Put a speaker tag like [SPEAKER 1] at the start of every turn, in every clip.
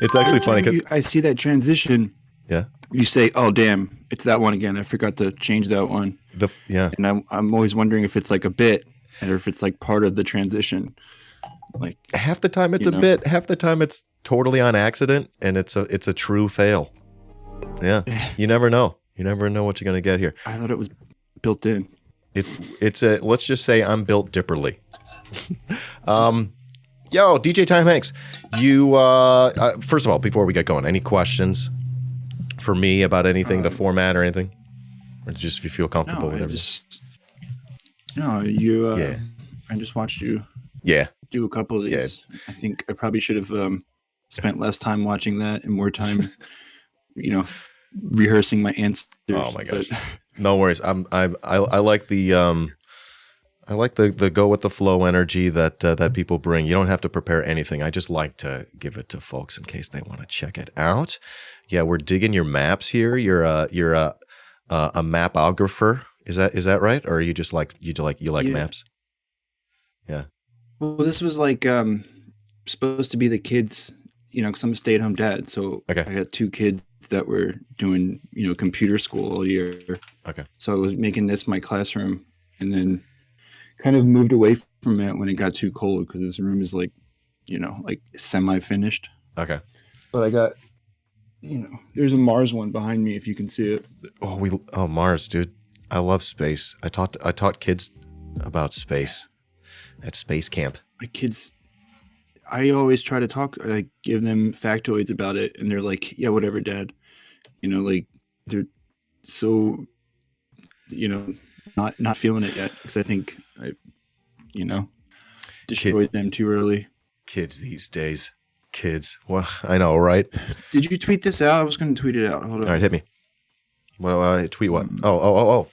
[SPEAKER 1] It's actually funny.
[SPEAKER 2] I see that transition.
[SPEAKER 1] Yeah.
[SPEAKER 2] You say, "Oh, damn, it's that one again. I forgot to change that one."
[SPEAKER 1] Yeah.
[SPEAKER 2] And I'm always wondering if it's like a bit, or if it's like part of the transition. Like
[SPEAKER 1] half the time it's a bit, half the time it's totally on accident, and it's a true fail. Yeah. You never know. You never know what you're gonna get here.
[SPEAKER 2] I thought it was built in.
[SPEAKER 1] It's a, let's just say I'm built dipperly. Yo, DJ Time Hanks, you first of all, before we get going, any questions for me about anything, the format or anything, or just if you feel comfortable with everything?
[SPEAKER 2] I just watched you.
[SPEAKER 1] Yeah.
[SPEAKER 2] Do a couple of these. Yeah. I think I probably should have spent less time watching that and more time, rehearsing my answers.
[SPEAKER 1] Oh my gosh. No worries. I like the I like the go with the flow energy that people bring. You don't have to prepare anything. I just like to give it to folks in case they want to check it out. Yeah, we're digging your maps here. You're a mapographer. Is that right? Or are you just like you like maps? Yeah.
[SPEAKER 2] Well, this was like supposed to be the kids, because I'm a stay-at-home dad. So I got 2 kids that were doing, computer school all year.
[SPEAKER 1] Okay.
[SPEAKER 2] So I was making this my classroom, and then kind of moved away from it when it got too cold because this room is like semi-finished.
[SPEAKER 1] Okay.
[SPEAKER 2] But I got, there's a Mars one behind me if you can see it.
[SPEAKER 1] Oh, Mars, dude. I love space. I taught kids about space at space camp.
[SPEAKER 2] My kids, I always try to give them factoids about it, and they're like, "Yeah, whatever, Dad." They're so, not feeling it yet because I think I, destroyed them too early.
[SPEAKER 1] Kids these days, Well, I know, right?
[SPEAKER 2] Did you tweet this out? I was going to tweet it out. Hold on.
[SPEAKER 1] All right, hit me. Well, tweet what? Oh.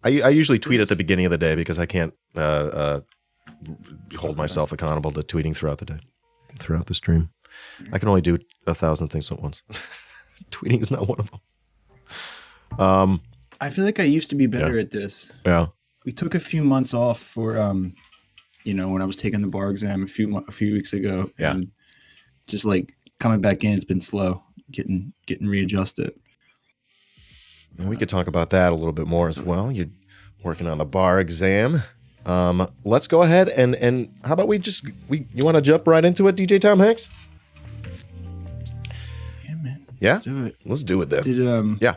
[SPEAKER 1] I usually tweet at the beginning of the day because I can't hold myself accountable to tweeting throughout the day, throughout the stream. I can only do 1,000 things at once. Tweeting is not one of them.
[SPEAKER 2] I feel like I used to be better at this.
[SPEAKER 1] Yeah.
[SPEAKER 2] We took a few months off for, when I was taking the bar exam a few weeks ago.
[SPEAKER 1] Yeah.
[SPEAKER 2] And just like coming back in, it's been slow, getting readjusted.
[SPEAKER 1] And we could talk about that a little bit more as well. You're working on the bar exam. Let's go ahead and how about you want to jump right into it, DJ Tom Hanks?
[SPEAKER 2] Yeah, man.
[SPEAKER 1] Yeah?
[SPEAKER 2] Let's do it.
[SPEAKER 1] Let's do it then. Yeah.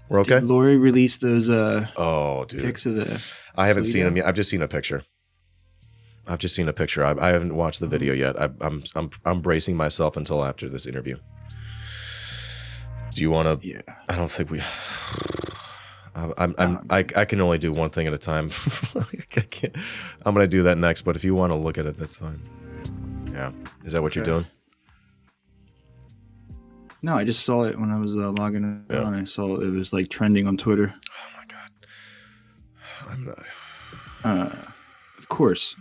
[SPEAKER 1] We're okay?
[SPEAKER 2] Did Lori release those
[SPEAKER 1] dude.
[SPEAKER 2] pics of the
[SPEAKER 1] I haven't seen them yet. I've just seen a picture. I haven't watched the video yet. I'm bracing myself until after this interview. Do you want to?
[SPEAKER 2] Yeah.
[SPEAKER 1] I don't think we. I can only do one thing at a time. I can't. I'm gonna do that next. But if you want to look at it, that's fine. Yeah. Is that what you're doing?
[SPEAKER 2] No, I just saw it when I was logging on. I saw it was like trending on Twitter.
[SPEAKER 1] Oh my god. I'm not.
[SPEAKER 2] Of course,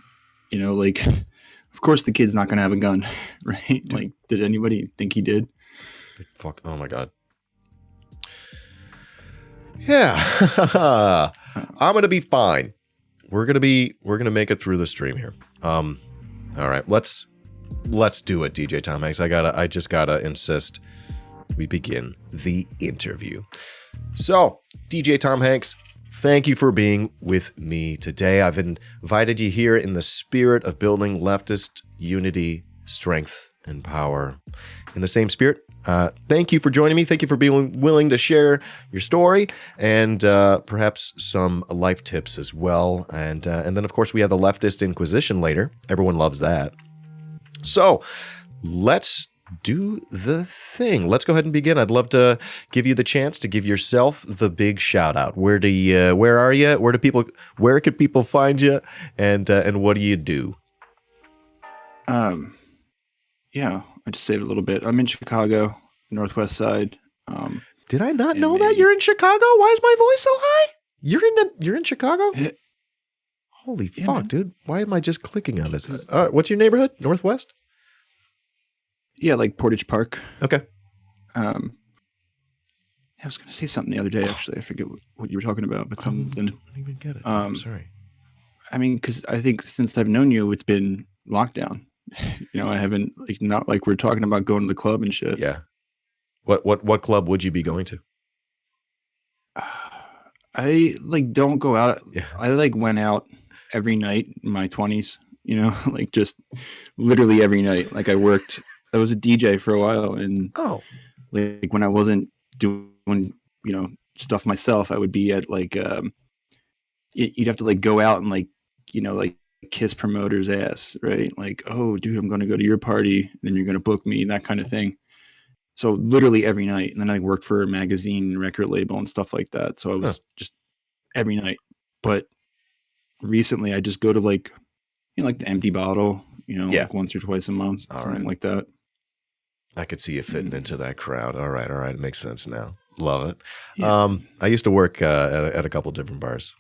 [SPEAKER 2] of course the kid's not gonna have a gun, right? Dude. Like, did anybody think he did?
[SPEAKER 1] Fuck! Oh my god. Yeah. I'm gonna be fine. We're gonna make it through the stream here. All right. Let's do it, DJ Tom Hanks. I just gotta insist we begin the interview. So, DJ Tom Hanks, thank you for being with me today. I've invited you here in the spirit of building leftist unity, strength, and power. In the same spirit, thank you for joining me. Thank you for being willing to share your story and perhaps some life tips as well. And then, of course, we have the Leftist Inquisition later. Everyone loves that. So let's do the thing. Let's go ahead and begin. I'd love to give you the chance to give yourself the big shout out. Where are you? Where could people find you? And what do you do?
[SPEAKER 2] Yeah, I just saved a little bit. I'm in Chicago, Northwest Side.
[SPEAKER 1] Did I not know that you're in Chicago? Why is my voice so high? You're in Chicago? Holy fuck, man. Dude. Why am I just clicking on this? What's your neighborhood? Northwest?
[SPEAKER 2] Yeah, like Portage Park.
[SPEAKER 1] Okay.
[SPEAKER 2] I was going to say something the other day, actually. I forget what you were talking about, but something.
[SPEAKER 1] I don't even get it. I'm sorry.
[SPEAKER 2] I mean, because I think since I've known you, it's been lockdown. I haven't not like we're talking about going to the club and shit.
[SPEAKER 1] Yeah. What club would you be going to?
[SPEAKER 2] I don't go out.
[SPEAKER 1] Yeah.
[SPEAKER 2] I went out every night in my 20s, just literally every night. I was a DJ for a while, and when I wasn't doing, stuff myself, I would be at you'd have to go out and kiss promoters' ass, right? Like, oh, dude, I'm going to go to your party, and then you're going to book me, that kind of thing. So literally every night. And then I worked for a magazine, record label, and stuff like that. So I was just every night. But recently I just go to the Empty Bottle, once or twice a month, something like that.
[SPEAKER 1] I could see you fitting into that crowd. All right. It makes sense now. Love it. Yeah. I used to work at a couple of different bars.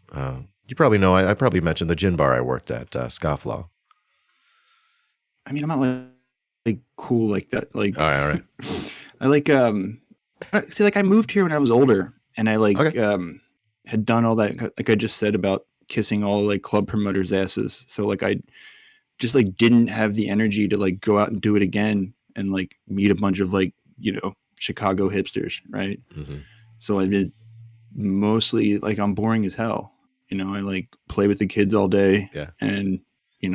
[SPEAKER 1] You probably know, I probably mentioned the gin bar I worked at, Scofflaw.
[SPEAKER 2] I mean, I'm not cool like that.
[SPEAKER 1] All right.
[SPEAKER 2] I see, I moved here when I was older, and I had done all that, like I just said about kissing all club promoters' asses. So I just didn't have the energy to go out and do it again and meet a bunch of Chicago hipsters, right?
[SPEAKER 1] Mm-hmm.
[SPEAKER 2] So I did mostly I'm boring as hell. I play with the kids all day, and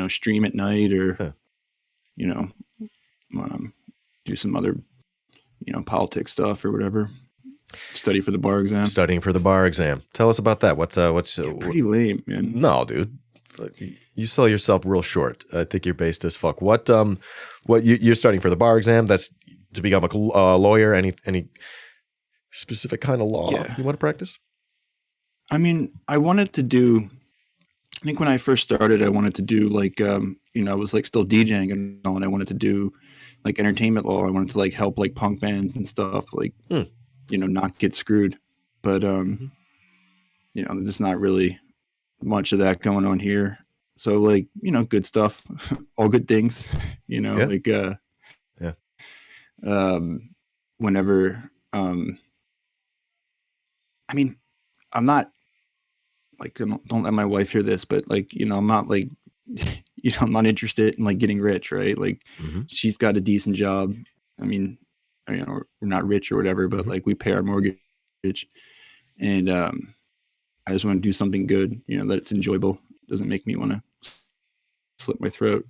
[SPEAKER 2] stream at night or do some other politics stuff or whatever. Study for the bar exam.
[SPEAKER 1] Studying for the bar exam. Tell us about that. What's
[SPEAKER 2] pretty lame, man.
[SPEAKER 1] No, dude. You sell yourself real short. I think you're based as fuck. What you're studying for the bar exam? That's to become a lawyer. Any specific kind of law you want to practice?
[SPEAKER 2] I mean, I wanted to do. I think when I first started, I wanted to do I was still DJing and all, and I wanted to do entertainment law. I wanted to help punk bands and stuff, not get screwed. But there's not really much of that going on here. So good stuff, all good things, whenever I mean, I'm not don't let my wife hear this, but I'm not I'm not interested in getting rich, right? She's got a decent job. I mean, we're not rich or whatever, but we pay our mortgage, and I just want to do something good, that it's enjoyable. It doesn't make me want to slit my throat,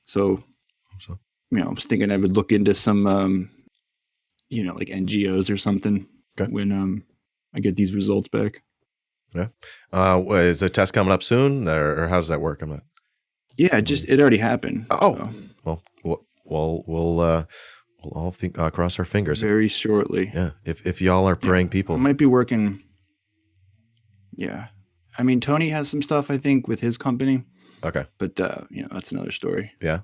[SPEAKER 2] So, I was thinking I would look into some, NGOs or something when I get these results back.
[SPEAKER 1] Yeah. Is the test coming up soon, or how does that work? I'm not.
[SPEAKER 2] Yeah, it already happened.
[SPEAKER 1] Oh, so. Well, we'll all cross our fingers
[SPEAKER 2] very shortly.
[SPEAKER 1] Yeah, if y'all are praying people,
[SPEAKER 2] I might be working. Yeah, I mean, Tony has some stuff I think with his company.
[SPEAKER 1] Okay,
[SPEAKER 2] but that's another story.
[SPEAKER 1] Yeah.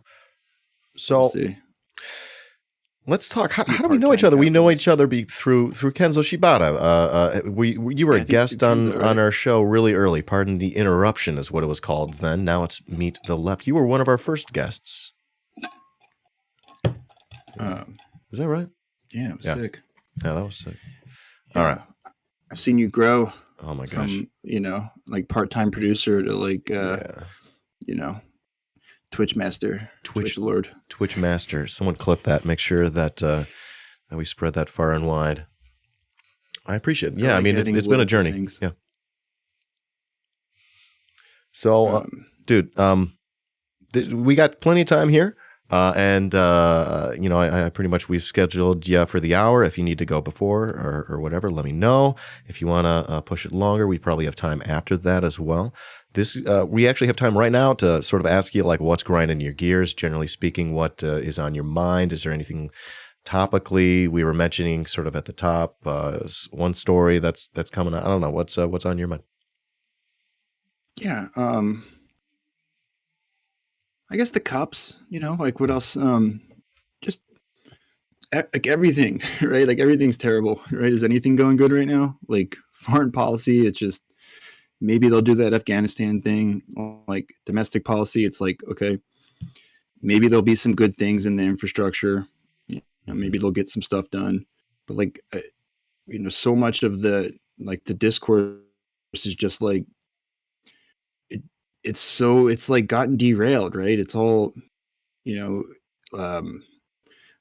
[SPEAKER 1] So.
[SPEAKER 2] We'll see.
[SPEAKER 1] Let's talk. How do we know each other? We know each other through Kenzo Shibata. You were a guest on our show really early. Pardon the interruption is what it was called then. Now it's Meet the Left. You were one of our first guests. Is that right?
[SPEAKER 2] Yeah, it was sick.
[SPEAKER 1] Yeah, that was sick.
[SPEAKER 2] Yeah. All right. I've seen you grow.
[SPEAKER 1] Oh my gosh.
[SPEAKER 2] From, part-time producer to Twitch master, Twitch lord,
[SPEAKER 1] Twitch master. Someone clip that. Make sure that we spread that far and wide. I appreciate it. Yeah, I mean, it's been a journey. Things. Yeah. So, dude, we got plenty of time here. And I pretty much, we've scheduled you for the hour. If you need to go before or whatever, let me know. If you want to push it longer, we probably have time after that as well. We actually have time right now to sort of ask you what's grinding your gears, generally speaking, what is on your mind? Is there anything topically? We were mentioning sort of at the top, one story that's coming out. I don't know. What's on your mind?
[SPEAKER 2] Yeah. I guess the cops, what else? Just everything, right? Everything's terrible, right? Is anything going good right now? Foreign policy, it's just, maybe they'll do that Afghanistan thing. Domestic policy, it's okay, maybe there'll be some good things in the infrastructure. Maybe they'll get some stuff done. But so much of the discourse is just it's like gotten derailed, right? It's all, you know,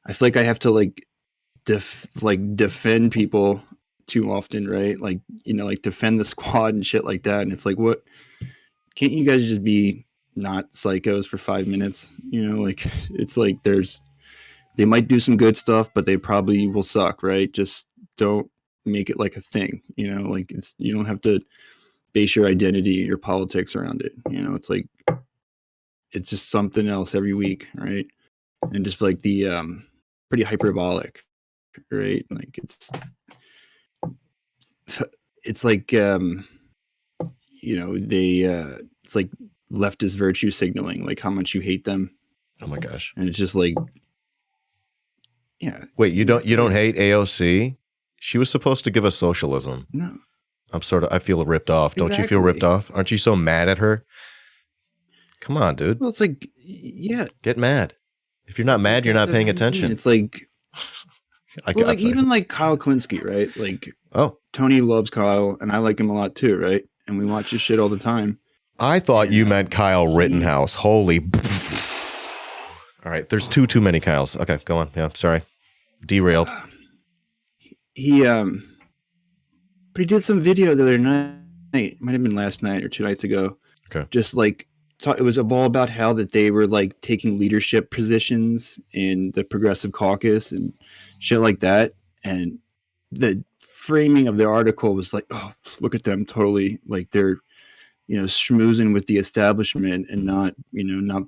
[SPEAKER 2] I feel like I have to like defend people too often, right? Like, like defend the squad and shit like that. And it's like, what? Can't you guys just be not psychos for 5 minutes? Like it's like they might do some good stuff, but they probably will suck, right? Just don't make it like a thing, like you don't have to base your identity, your politics around it. It's like, it's just something else every week, right? And just like the pretty hyperbolic, right? Like it's like they it's like leftist virtue signaling, like how much you hate them.
[SPEAKER 1] Oh my gosh.
[SPEAKER 2] And it's just like, yeah.
[SPEAKER 1] Wait, you don't hate AOC? She was supposed to give us socialism.
[SPEAKER 2] No.
[SPEAKER 1] I feel ripped off. Don't you feel ripped off? Aren't you so mad at her? Come on, dude.
[SPEAKER 2] Well, it's like, yeah.
[SPEAKER 1] Get mad. If you're not mad, you're not paying attention.
[SPEAKER 2] It's like, even like Kyle Klinsky, right? Like, Tony loves Kyle, and I like him a lot too, right? And we watch his shit all the time.
[SPEAKER 1] I thought you meant Kyle Rittenhouse. Holy. All right, there's too many Kyles. Okay, go on. Yeah, sorry. Derailed.
[SPEAKER 2] But he did some video the other night. It might have been last night or 2 nights ago.
[SPEAKER 1] Okay.
[SPEAKER 2] Just like, it was all about how that they were like taking leadership positions in the Progressive Caucus and shit like that. And the framing of the article was like, oh, look at them, totally like they're, schmoozing with the establishment and not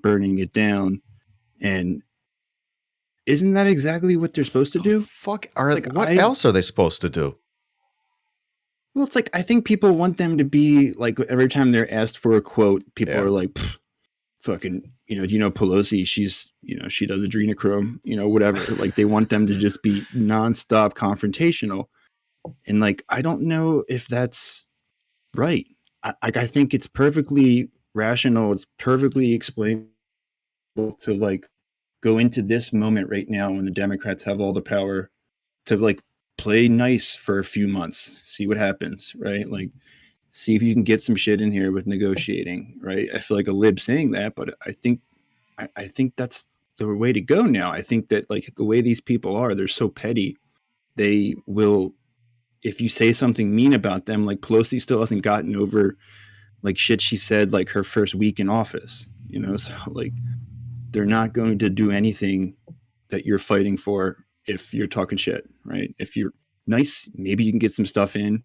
[SPEAKER 2] burning it down. And isn't that exactly what they're supposed to do?
[SPEAKER 1] What else are they supposed to do?
[SPEAKER 2] Well, it's like, I think people want them to be like, every time they're asked for a quote, people are like, fucking, Pelosi, she's, she does adrenochrome, whatever. Like, they want them to just be nonstop confrontational. And like, I don't know if that's right. I think it's perfectly rational. It's perfectly explainable to like go into this moment right now when the Democrats have all the power to like play nice for a few months, see what happens, right? Like, see if you can get some shit in here with negotiating, right? I feel like a lib saying that, but I think that's the way to go now. I think that like the way these people are, they're so petty. They will, if you say something mean about them, like Pelosi still hasn't gotten over like shit she said like her first week in office, so like they're not going to do anything that you're fighting for if you're talking shit, right? If you're nice, maybe you can get some stuff in.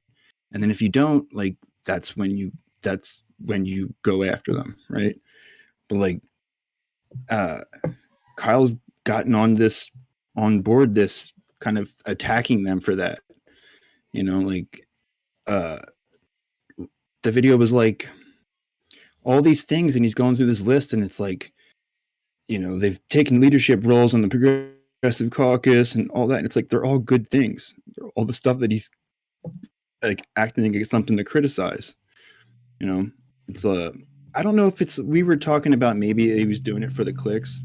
[SPEAKER 2] And then if you don't, like, that's when you go after them, right? But like, Kyle's gotten on board this kind of attacking them for that, like, the video was like all these things, and he's going through this list, and it's like, they've taken leadership roles on the Progressive Caucus and all that. And it's like, they're all good things. All the stuff that he's like acting against something to criticize, it's I don't know if we were talking about maybe he was doing it for the clicks,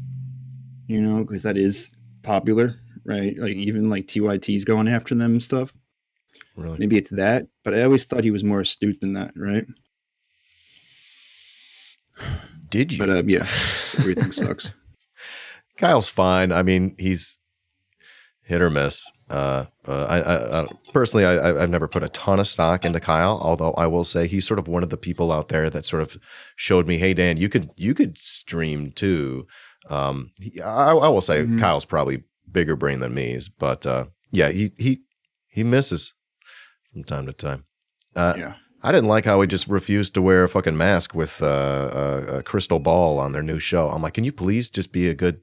[SPEAKER 2] because that is popular, right? Like even like TYT's going after them and stuff.
[SPEAKER 1] Really?
[SPEAKER 2] Maybe it's that, but I always thought he was more astute than that, right?
[SPEAKER 1] Did you?
[SPEAKER 2] But yeah, everything sucks.
[SPEAKER 1] Kyle's fine. I mean, he's hit or miss. I personally, I've never put a ton of stock into Kyle, although I will say he's sort of one of the people out there that sort of showed me, hey Dan, you could stream too. I will say Kyle's probably bigger brain than me, but yeah, he misses from time to time.
[SPEAKER 2] Yeah.
[SPEAKER 1] I didn't like how he just refused to wear a fucking mask with a crystal ball on their new show. I'm like, can you please just be a good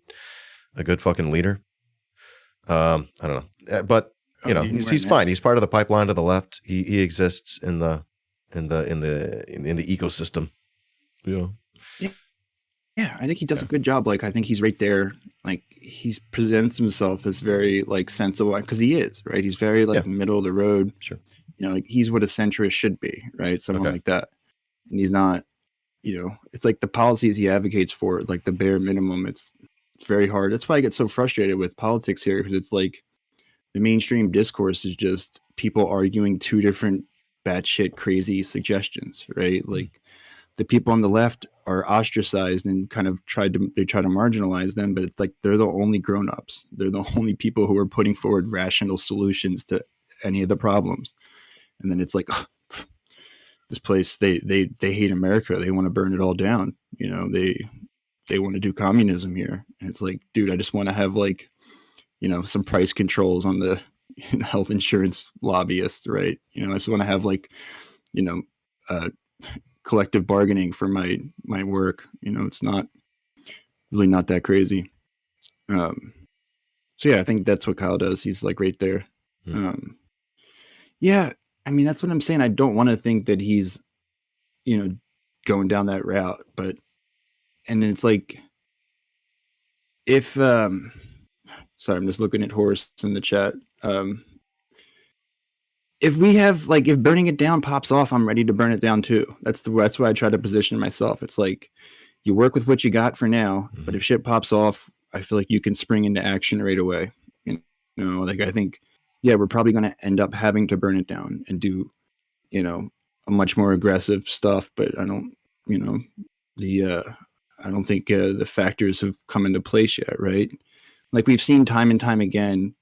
[SPEAKER 1] fucking leader? I don't know, but he's fine. He's part of the pipeline to the left. He exists in the ecosystem. Yeah.
[SPEAKER 2] Yeah, I think he does a good job. Like, I think he's right there. Like, he presents himself as very like sensible, because he is, right. He's very like middle of the road.
[SPEAKER 1] Sure.
[SPEAKER 2] Like he's what a centrist should be, right? Someone like that. And he's not, it's like the policies he advocates for, like the bare minimum. It's very hard. That's why I get so frustrated with politics here, because it's like the mainstream discourse is just people arguing two different batshit crazy suggestions, right? Like the people on the left are ostracized and kind of try to marginalize them, but it's like they're the only grown-ups. They're the only people who are putting forward rational solutions to any of the problems. And then it's like, oh, this place, they hate America. They want to burn it all down. You know, they want to do communism here. And it's like, dude, I just want to have like, you know, some price controls on the health insurance lobbyists, right? You know, I just want to have like, you know, collective bargaining for my work. You know, it's not really not that crazy. So yeah, I think that's what Kyle does. He's like right there. Yeah, I mean, that's what I'm saying. I don't want to think that he's, you know, going down that route, but, and it's like, if, sorry, I'm just looking at Horace in the chat. If we have like, if burning it down pops off, I'm ready to burn it down too. That's why I try to position myself. It's like, you work with what you got for now, but if shit pops off, I feel like you can spring into action right away. You know, like I think, yeah, we're probably going to end up having to burn it down and do, you know, a much more aggressive stuff. But I don't, you know, I don't think the factors have come into place yet, right? Like we've seen time and time again,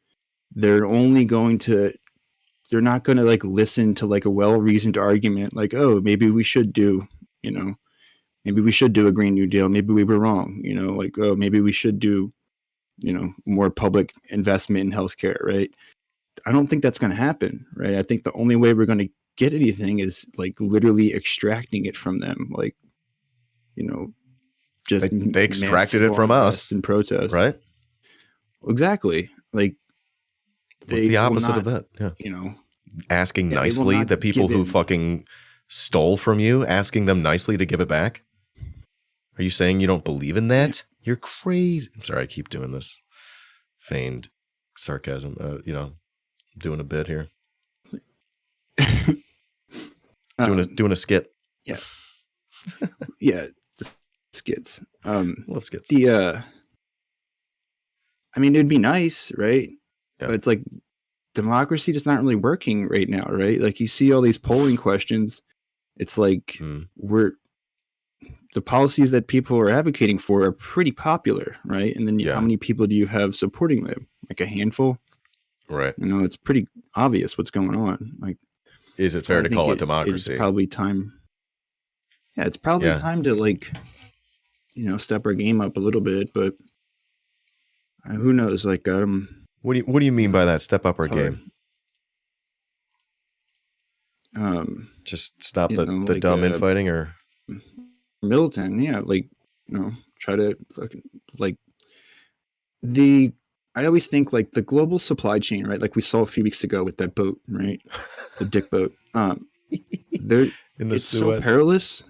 [SPEAKER 2] they're not going to like listen to like a well-reasoned argument, like, oh, maybe we should do, you know, maybe we should do a Green New Deal. Maybe we were wrong, you know, like, oh, maybe we should do, you know, more public investment in healthcare, right? I don't think that's going to happen, right? I think the only way we're going to get anything is like literally extracting it from them, like, you know, just
[SPEAKER 1] they extracted it from us
[SPEAKER 2] in protest,
[SPEAKER 1] right?
[SPEAKER 2] Exactly. Like,
[SPEAKER 1] what's the opposite of that? Yeah,
[SPEAKER 2] you know,
[SPEAKER 1] asking nicely the people who fucking stole from you, asking them nicely to give it back. Are you saying you don't believe in that? Yeah. You're crazy. I'm sorry, I keep doing this feigned sarcasm. You know, doing a bit here. doing a skit.
[SPEAKER 2] Yeah. Yeah. Skits.
[SPEAKER 1] Love skits.
[SPEAKER 2] I mean, it'd be nice, right?
[SPEAKER 1] Yeah.
[SPEAKER 2] But it's like democracy just not really working right now, right? Like you see all these polling questions. It's like the policies that people are advocating for are pretty popular, right? And then how many people do you have supporting them? Like a handful,
[SPEAKER 1] right?
[SPEAKER 2] You know, it's pretty obvious what's going on. Like,
[SPEAKER 1] is it fair to call it democracy?
[SPEAKER 2] It's probably time. Yeah, it's probably time to like, you know, step our game up a little bit, but who knows? Like,
[SPEAKER 1] what do you mean by that? Step up our game? Just stop the like, dumb infighting, or
[SPEAKER 2] militant, yeah, like, you know, try to fucking like I always think like the global supply chain, right? Like we saw a few weeks ago with that boat, right? The dick boat. It's so perilous,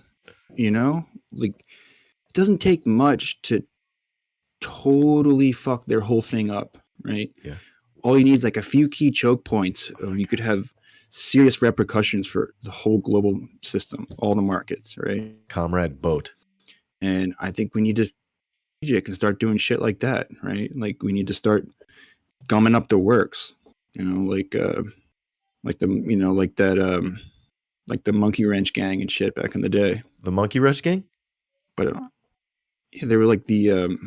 [SPEAKER 2] you know? Like it doesn't take much to totally fuck their whole thing up, right?
[SPEAKER 1] Yeah.
[SPEAKER 2] All you need is like a few key choke points. You could have serious repercussions for the whole global system, all the markets, right?
[SPEAKER 1] Comrade boat.
[SPEAKER 2] And I think we need to can start doing shit like that, right? Like we need to start gumming up the works, you know, like the, you know, like that, like the Monkey Wrench gang and shit back in the day.
[SPEAKER 1] The Monkey Wrench gang?
[SPEAKER 2] But yeah, they were like the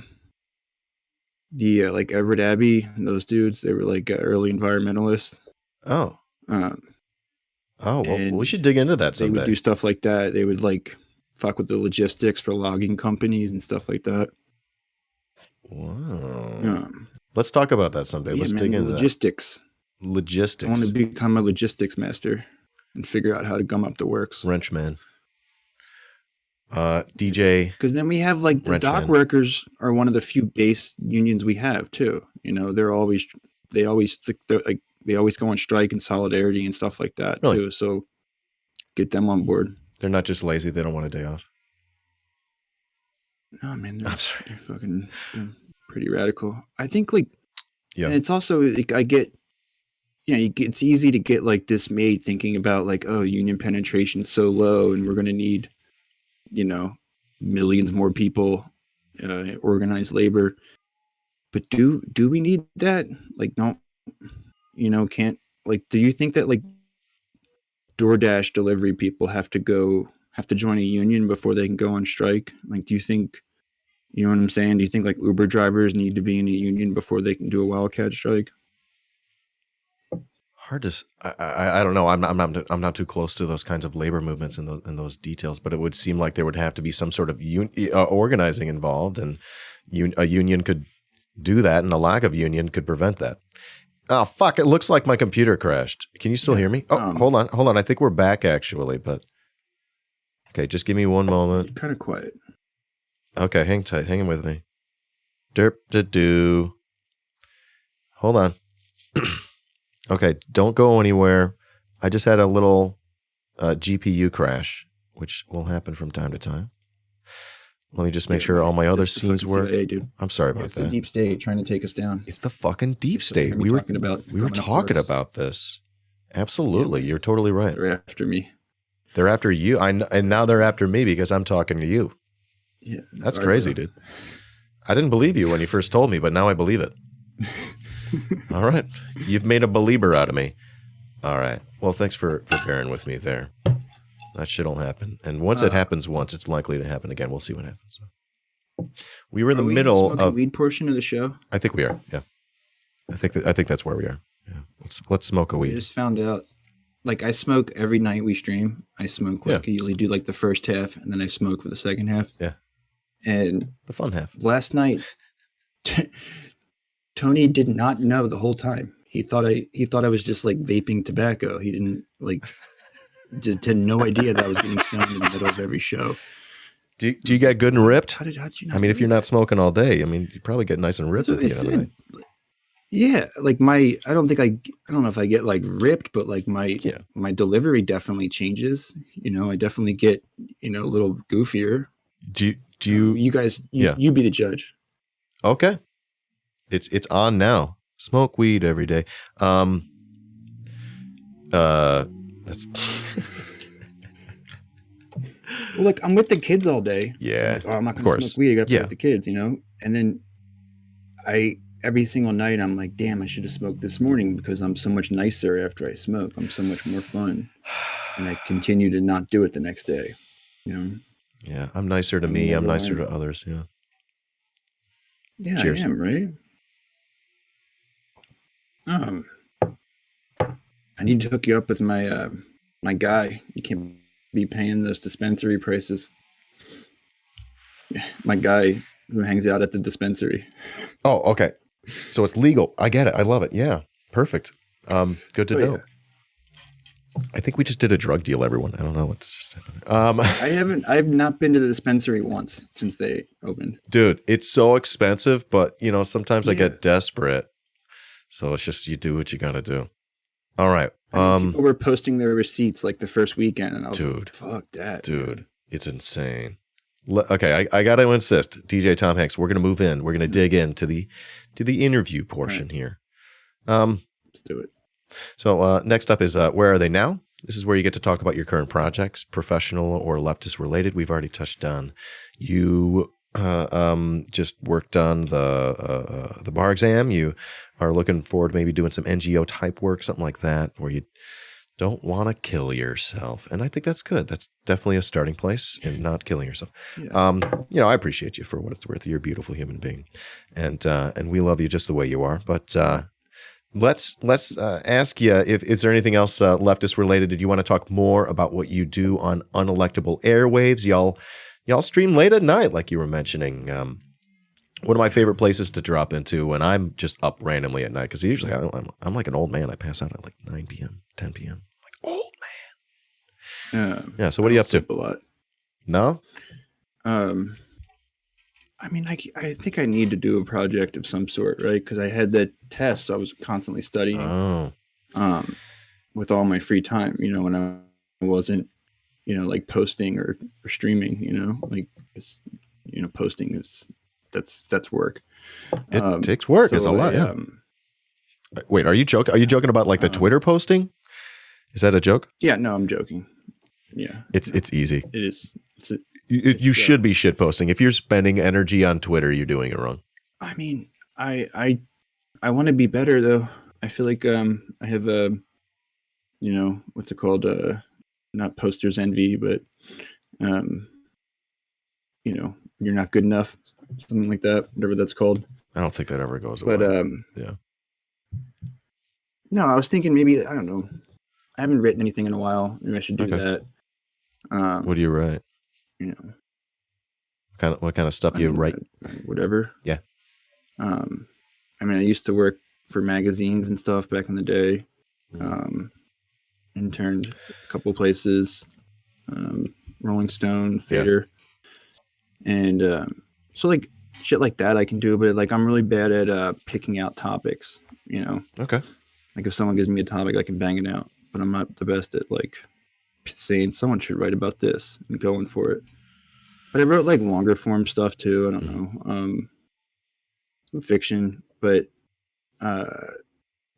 [SPEAKER 2] like Everett Abbey and those dudes. They were like early environmentalists.
[SPEAKER 1] Oh. Well, we should dig into that someday.
[SPEAKER 2] They would do stuff like that. They would like fuck with the logistics for logging companies and stuff like that.
[SPEAKER 1] Wow. Let's talk about that someday. Let's dig into
[SPEAKER 2] logistics.
[SPEAKER 1] That. Logistics.
[SPEAKER 2] I want to become a logistics master and figure out how to gum up the works.
[SPEAKER 1] Wrenchman. DJ.
[SPEAKER 2] Because then we have like the dock workers are one of the few base unions we have too. You know, they always go on strike and solidarity and stuff like that too. So get them on board.
[SPEAKER 1] They're not just lazy; they don't want a day off.
[SPEAKER 2] No, man,
[SPEAKER 1] I'm sorry.
[SPEAKER 2] They're pretty radical. I think like, and it's also like, I get, you know, it's easy to get like dismayed thinking about like, oh, union penetration's so low, and we're gonna need, you know, millions more people, organized labor. But do we need that? Like, don't, you know, can't like, do you think that like DoorDash delivery people have have to join a union before they can go on strike? Like, do you think, you know what I'm saying? Do you think like Uber drivers need to be in a union before they can do a wildcat strike?
[SPEAKER 1] Hard to. I don't know. I'm not too close to those kinds of labor movements and those details. But it would seem like there would have to be some sort of organizing involved, and a union could do that, and a lack of union could prevent that. Oh fuck! It looks like my computer crashed. Can you still hear me? Oh, hold on. I think we're back actually, but okay, just give me one moment.
[SPEAKER 2] Kind of quiet.
[SPEAKER 1] Okay, hang tight. Hang with me. Derp to do. Hold on. Okay, don't go anywhere. I just had a little GPU crash, which will happen from time to time. Let me just make sure all my other scenes work.
[SPEAKER 2] Dude.
[SPEAKER 1] I'm sorry about that.
[SPEAKER 2] It's the deep state trying to take us down.
[SPEAKER 1] It's the fucking deep state. We were talking about this. Absolutely, you're totally right.
[SPEAKER 2] They're after me.
[SPEAKER 1] They're after you. And now they're after me because I'm talking to you.
[SPEAKER 2] Yeah,
[SPEAKER 1] that's crazy, dude. I didn't believe you when you first told me, but now I believe it. All right. You've made a believer out of me. All right. Well, thanks for bearing with me there. That shit'll happen. And once it happens once, it's likely to happen again. We'll see what happens. We were in the middle of the
[SPEAKER 2] weed portion of the show.
[SPEAKER 1] I think we are. Yeah. I think that's where we are. Yeah. Let's smoke a weed.
[SPEAKER 2] I just found out. Like, I smoke every night we stream. I smoke I usually do like the first half, and then I smoke for the second half.
[SPEAKER 1] Yeah.
[SPEAKER 2] And
[SPEAKER 1] the fun half.
[SPEAKER 2] Last night, Tony did not know the whole time. He thought I was just like vaping tobacco. He didn't just had no idea that I was getting stoned in the middle of every show.
[SPEAKER 1] Do you get good and ripped?
[SPEAKER 2] How'd you not?
[SPEAKER 1] I mean, if you're not smoking all day, I mean, you probably get nice and ripped at the end of the night.
[SPEAKER 2] Yeah, like I don't know if I get like ripped, but like my delivery definitely changes. You know, I definitely get a little goofier.
[SPEAKER 1] Do you
[SPEAKER 2] guys? You be the judge.
[SPEAKER 1] Okay, it's on now. Smoke weed every day. That's
[SPEAKER 2] well, like I'm with the kids all day.
[SPEAKER 1] Yeah,
[SPEAKER 2] so I'm not going to smoke weed. I got to play with the kids, And then every single night I'm like, damn, I should have smoked this morning because I'm so much nicer after I smoke. I'm so much more fun, and I continue to not do it the next day.
[SPEAKER 1] Yeah, I'm nicer to me. I'm nicer to others. Yeah.
[SPEAKER 2] Yeah,
[SPEAKER 1] cheers.
[SPEAKER 2] I am, right? I need to hook you up with my my guy. You can't be paying those dispensary prices. My guy who hangs out at the dispensary.
[SPEAKER 1] Oh, okay. So it's legal. I get it. I love it. Yeah. Perfect. Good to know. Yeah. I think we just did a drug deal, everyone. I don't know what's just happening.
[SPEAKER 2] I've not been to the dispensary once since they opened.
[SPEAKER 1] Dude, it's so expensive, but sometimes I get desperate. So it's just, you do what you gotta do. All right.
[SPEAKER 2] People were posting their receipts like the first weekend, and I was like, fuck that.
[SPEAKER 1] Dude,
[SPEAKER 2] man.
[SPEAKER 1] It's insane. Okay, I got to insist, DJ Tom Hanks, we're going to move in. We're going to dig into the interview portion here.
[SPEAKER 2] Let's do it.
[SPEAKER 1] So next up is Where Are They Now? This is where you get to talk about your current projects, professional or leftist related. We've already touched on you just worked on the bar exam. You are looking forward to maybe doing some NGO type work, something like that, where you don't want to kill yourself. And I think that's good. That's definitely a starting place in not killing yourself. Yeah. I appreciate you for what it's worth. You're a beautiful human being, and we love you just the way you are. But let's ask you, is there anything else leftist related? Did you want to talk more about what you do on unelectable airwaves? Y'all stream late at night, like you were mentioning. One of my favorite places to drop into when I'm just up randomly at night, because usually I'm like an old man. I pass out at like 9 p.m., 10 p.m. Like, old man. Yeah. So what are you up to?
[SPEAKER 2] A lot.
[SPEAKER 1] No?
[SPEAKER 2] I mean, I think I need to do a project of some sort, right? Because I had that test, so I was constantly studying. With all my free time, when I wasn't, like posting or streaming, like it's, posting is that's work.
[SPEAKER 1] It takes work. It's a lot. Yeah. Wait, are you joking? Are you joking about like the Twitter posting? Is that a joke?
[SPEAKER 2] Yeah, no, I'm joking. Yeah,
[SPEAKER 1] it's easy.
[SPEAKER 2] It is.
[SPEAKER 1] You should be shit posting. If you're spending energy on Twitter, you're doing it wrong.
[SPEAKER 2] I mean, I want to be better though. I feel like I have what's it called? Not posters envy, but um, you're not good enough, something like that, whatever that's called.
[SPEAKER 1] I don't think that ever goes
[SPEAKER 2] But
[SPEAKER 1] away. Yeah.
[SPEAKER 2] No, I was thinking maybe, I don't know. I haven't written anything in a while. Maybe I should do that.
[SPEAKER 1] What do you write? What kind of stuff you write?
[SPEAKER 2] Whatever.
[SPEAKER 1] Yeah.
[SPEAKER 2] I mean, I used to work for magazines and stuff back in the day. Interned a couple places, Rolling Stone, Fader, and so like shit like that I can do, but like I'm really bad at picking out topics.
[SPEAKER 1] Okay.
[SPEAKER 2] Like if someone gives me a topic, I can bang it out, but I'm not the best at like saying someone should write about this and going for it. But I wrote like longer form stuff too. I don't know, some fiction, but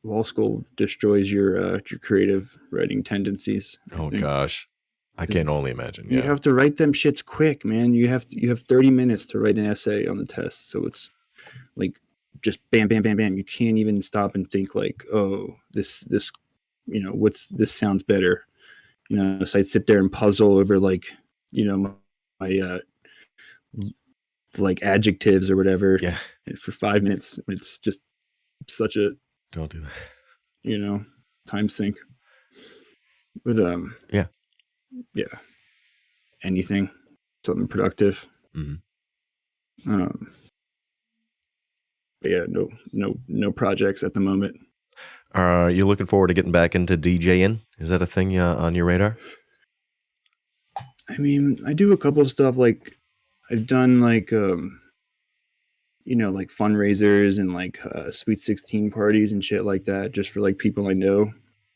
[SPEAKER 2] law school destroys your creative writing tendencies.
[SPEAKER 1] Oh gosh, I can only imagine.
[SPEAKER 2] You have to write them shits quick, man. You have 30 minutes to write an essay on the test, so it's like just bam, bam, bam, bam. You can't even stop and think like, oh, this, this sounds better. So I'd sit there and puzzle over like, my like adjectives or whatever.
[SPEAKER 1] Yeah.
[SPEAKER 2] For 5 minutes, it's just such a
[SPEAKER 1] don't do that.
[SPEAKER 2] Time sink. But
[SPEAKER 1] yeah.
[SPEAKER 2] Anything, something productive. But yeah, no projects at the moment.
[SPEAKER 1] Are you looking forward to getting back into DJing? Is that a thing on your radar?
[SPEAKER 2] I mean, I do a couple of stuff. Like I've done like like fundraisers and like Sweet 16 parties and shit like that, just for like people I know.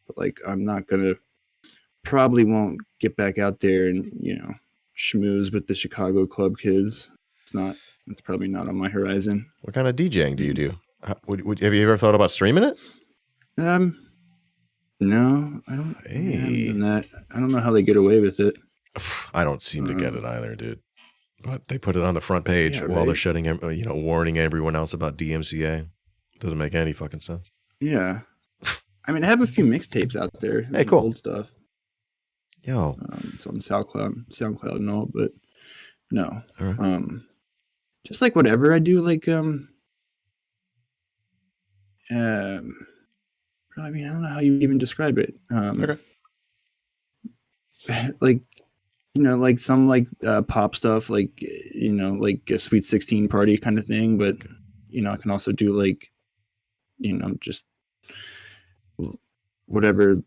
[SPEAKER 2] But like I'm not gonna, probably won't get back out there and schmooze with the Chicago club kids. It's probably not on my horizon.
[SPEAKER 1] What kind of DJing do you do? Have you ever thought about streaming it?
[SPEAKER 2] No, I don't. I haven't done that. I don't know how they get away with it.
[SPEAKER 1] I don't seem to get it either, dude. But they put it on the front page while they're shutting, warning everyone else about DMCA. Doesn't make any fucking sense.
[SPEAKER 2] Yeah. I mean, I have a few mixtapes out there.
[SPEAKER 1] Hey, cool.
[SPEAKER 2] Old stuff.
[SPEAKER 1] Yo.
[SPEAKER 2] It's on SoundCloud and all, but no.
[SPEAKER 1] All right.
[SPEAKER 2] Just like whatever I do, like I mean, I don't know how you even describe it.
[SPEAKER 1] Okay.
[SPEAKER 2] Like, like some like pop stuff, like like a Sweet 16 party kind of thing. But I can also do like, just whatever,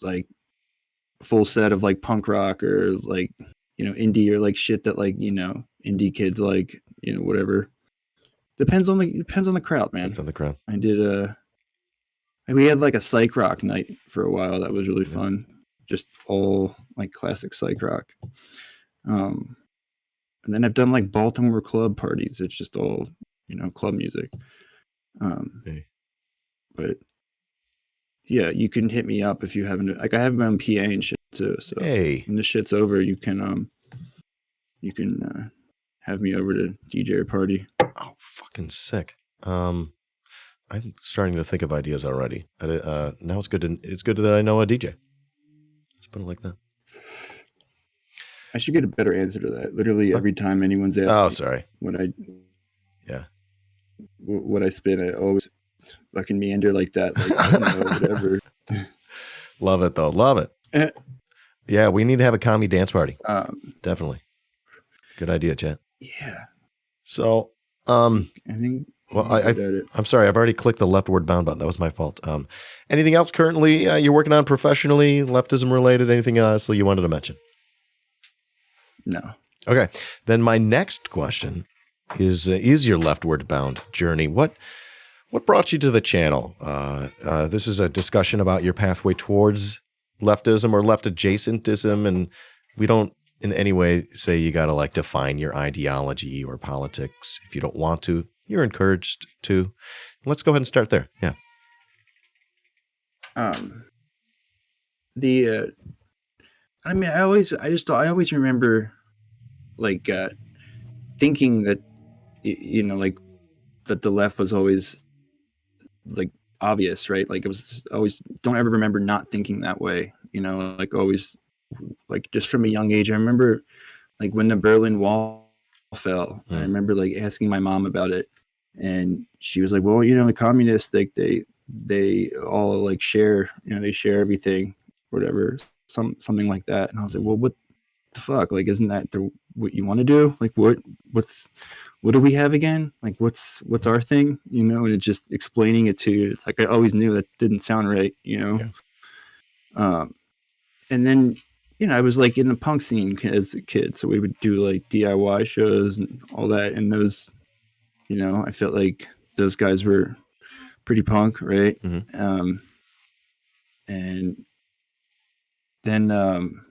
[SPEAKER 2] like full set of like punk rock or like indie or like shit that like indie kids like whatever. Depends on the crowd, man.
[SPEAKER 1] Depends on the crowd.
[SPEAKER 2] I did we had like a psych rock night for a while. That was really fun. Just all like classic psych rock. And then I've done like Baltimore club parties. It's just all club music. But yeah, you can hit me up if you haven't. Like I have my own PA and shit too. So when the shit's over, you can have me over to DJ a party.
[SPEAKER 1] Oh, fucking sick. I'm starting to think of ideas already. Now it's good that I know a DJ. Let's put it like that.
[SPEAKER 2] I should get a better answer to that. Literally every time anyone's asked what I spin, I always fucking meander like that. Like, I don't know, whatever.
[SPEAKER 1] Love it though. Love it. Yeah, we need to have a commie dance party. Definitely. Good idea, Chet.
[SPEAKER 2] Yeah.
[SPEAKER 1] So,
[SPEAKER 2] I think.
[SPEAKER 1] Well, I'm sorry. I've already clicked the leftward bound button. That was my fault. Anything else currently you're working on professionally, leftism related? Anything else you wanted to mention?
[SPEAKER 2] No.
[SPEAKER 1] Okay. Then my next question is your leftward bound journey. What brought you to the channel? This is a discussion about your pathway towards leftism or left adjacentism, and we don't in any way say you got to like define your ideology or politics. If you don't want to, you're encouraged to. Let's go ahead and start there. Yeah.
[SPEAKER 2] I mean, I always remember like thinking that like that the left was always like obvious, right? Like it was always, don't ever remember not thinking that way, like always like just from a young age. I remember like when the Berlin Wall fell. I remember like asking my mom about it, and she was like, "Well, the communists, like they all like share, they share everything, whatever, something like that." And I was like, "Well, what the fuck? Like, isn't that what you want to do? Like, what do we have again? Like, what's our thing? And it just explaining it to you. It's like I always knew that didn't sound right.
[SPEAKER 1] Yeah.
[SPEAKER 2] And then I was like in the punk scene as a kid, so we would do like DIY shows and all that. And those, I felt like those guys were pretty punk, right? And then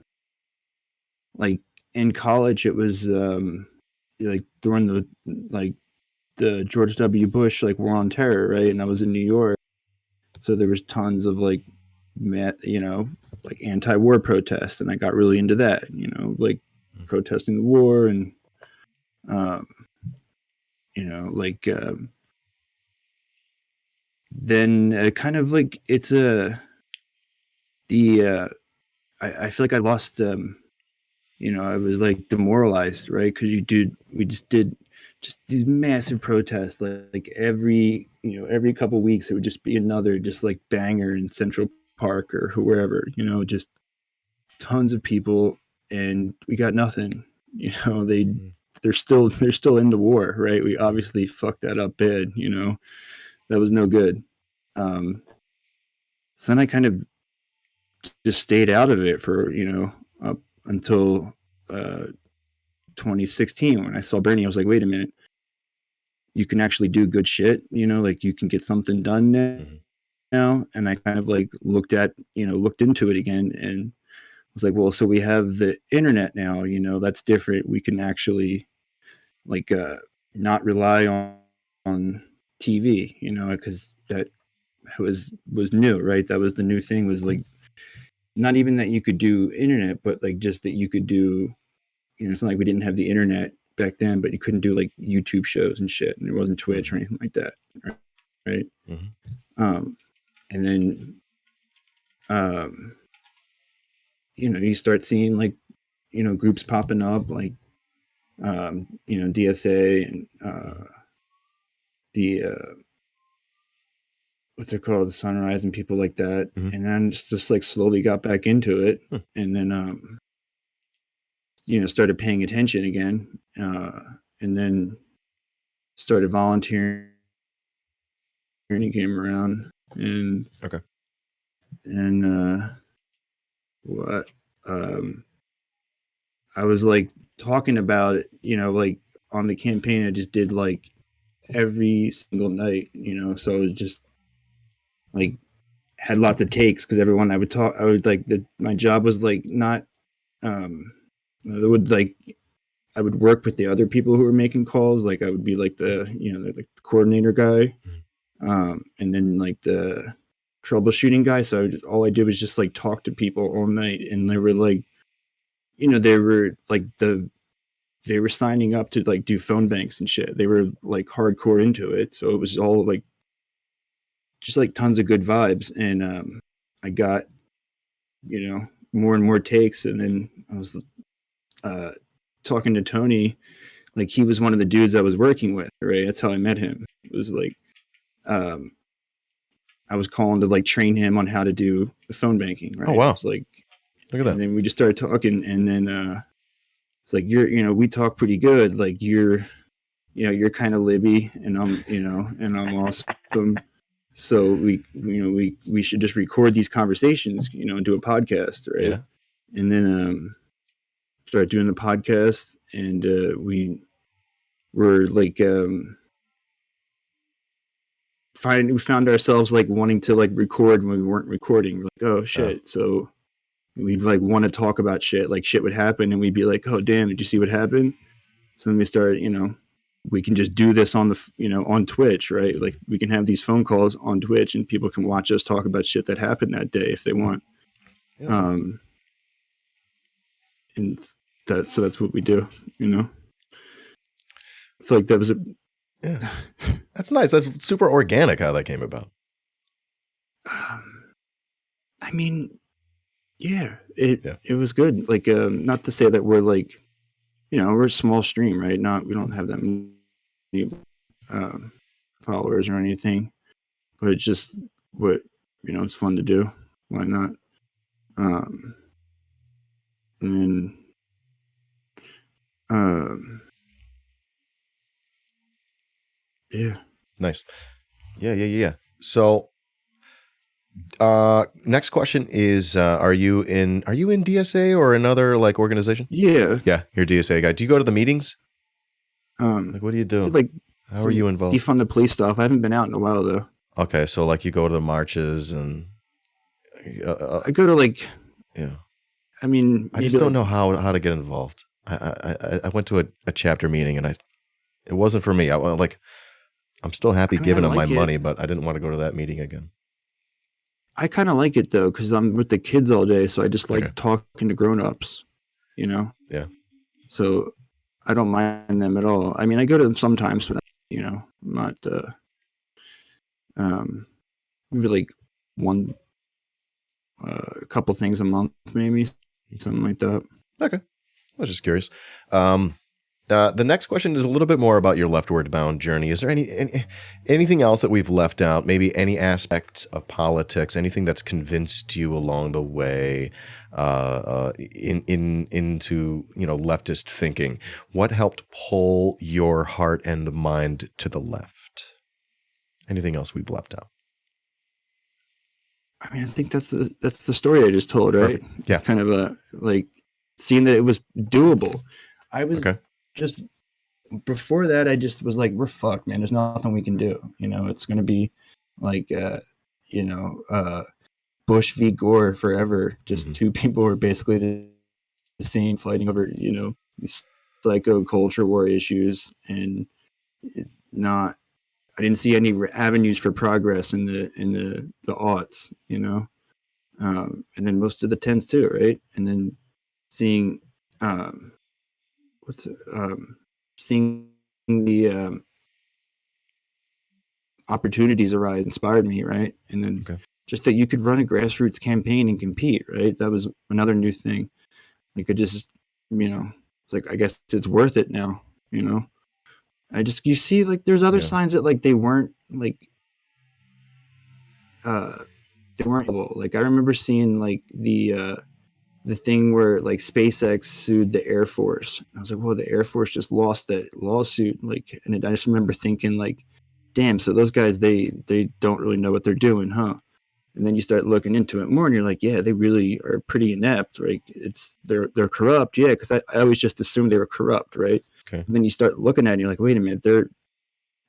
[SPEAKER 2] like in college, it was like during the George W. Bush like war on terror, right? And I was in New York, so there was tons of like like anti-war protests, and I got really into that, like protesting the war, and like then kind of like it's a the I feel like I lost I was like demoralized, right? Because we just did just these massive protests, like every couple of weeks it would just be another just like banger in Central Park or wherever, just tons of people, and we got nothing. They're still in the war, right? We obviously fucked that up bad, that was no good. So then I kind of just stayed out of it for up until 2016 when I saw Bernie. I was like, wait a minute, you can actually do good shit, like you can get something done now. And I kind of like looked into it again, and was like, well, so we have the internet now, that's different. We can actually like not rely on TV, because that was new, right? That was the new thing, was like not even that you could do internet, but like just that you could do, it's not like we didn't have the internet back then, but you couldn't do like YouTube shows and shit, and there wasn't Twitch or anything like that, right? And then you start seeing like groups popping up, like DSA and the what's it called, the Sunrise, and people like that. And then just like slowly got back into it, and then started paying attention again, and then started volunteering when he came around, and what I was like talking about it, like on the campaign. I just did like every single night, so it was just like had lots of takes, because everyone I would like my job was like not there would like I would work with the other people who were making calls. Like I would be like the coordinator guy, and then like the troubleshooting guy. So all I did was just like talk to people all night, and they were like, they were signing up to like do phone banks and shit. They were like hardcore into it. So it was all like just like tons of good vibes. And I got, more and more takes. And then I was talking to Tony, like he was one of the dudes I was working with, right? That's how I met him. It was like I was calling to like train him on how to do the phone banking, right?
[SPEAKER 1] Oh wow.
[SPEAKER 2] It's like,
[SPEAKER 1] look at that.
[SPEAKER 2] And then we just started talking, and then it's like, we talk pretty good. Like you're kind of Libby, and and I'm awesome. So we should just record these conversations, and do a podcast, right?
[SPEAKER 1] Yeah.
[SPEAKER 2] And then started doing the podcast, and we were like we found ourselves like wanting to like record when we weren't recording. We're like, oh shit. So we'd like want to talk about shit, like shit would happen, and we'd be like, oh damn, did you see what happened? So then we started, we can just do this on the on Twitch, right? Like we can have these phone calls on Twitch, and people can watch us talk about shit that happened that day if they want. Yeah. And so that's what we do, I feel like that was
[SPEAKER 1] that's nice. That's super organic how that came about.
[SPEAKER 2] I mean, Yeah, it was good. Like, not to say that we're like, we're a small stream, right? We don't have that many followers or anything, but it's just what it's fun to do. Why not? And then, yeah,
[SPEAKER 1] Nice. Yeah. So, next question is, are you in DSA or another like organization?
[SPEAKER 2] yeah.
[SPEAKER 1] Yeah, you're a DSA guy. Do you go to the meetings? Like, what do you do?
[SPEAKER 2] Like,
[SPEAKER 1] how are you involved?
[SPEAKER 2] Defund the police stuff. I haven't been out in a while though.
[SPEAKER 1] Okay, so like you go to the marches and
[SPEAKER 2] I go to like,
[SPEAKER 1] yeah.
[SPEAKER 2] I mean,
[SPEAKER 1] I just don't know how to get involved. I went to a chapter meeting and it wasn't for me. I'm still happy giving them my money, but I didn't want to go to that meeting again.
[SPEAKER 2] I kind of like it though, because I'm with the kids all day, so I just like talking to grown-ups,
[SPEAKER 1] Yeah.
[SPEAKER 2] So I don't mind them at all. I mean, I go to them sometimes, but I'm not. Maybe like a couple things a month, maybe something like that.
[SPEAKER 1] Okay, I was just curious. The next question is a little bit more about your leftward bound journey. Is there anything else that we've left out? Maybe any aspects of politics, anything that's convinced you along the way into leftist thinking? What helped pull your heart and mind to the left? Anything else we've left out?
[SPEAKER 2] I mean, I think that's the story I just told, right?
[SPEAKER 1] Perfect. Yeah,
[SPEAKER 2] kind of a like seeing that it was doable. I was just before that, I just was like, we're fucked, man. There's nothing we can do. It's going to be like, Bush v. Gore forever. Just two people who are basically the same, fighting over, psycho culture war issues, and I didn't see any avenues for progress in the aughts, and then most of the tens too, right? And then seeing, seeing the opportunities arise inspired me, right? And then just that you could run a grassroots campaign and compete, right? That was another new thing. You could just, like, I guess it's worth it now, you see, like, there's other signs that like they weren't able. Like, I remember seeing like the thing where like SpaceX sued the Air Force. I was like, well, the Air Force just lost that lawsuit. Like, and I just remember thinking like, damn, so those guys, they don't really know what they're doing, huh? And then you start looking into it more and you're like, yeah, they really are pretty inept, right? They're corrupt. Yeah. Cause I always just assumed they were corrupt. Right.
[SPEAKER 1] Okay.
[SPEAKER 2] And then you start looking at it and you're like, wait a minute, they're,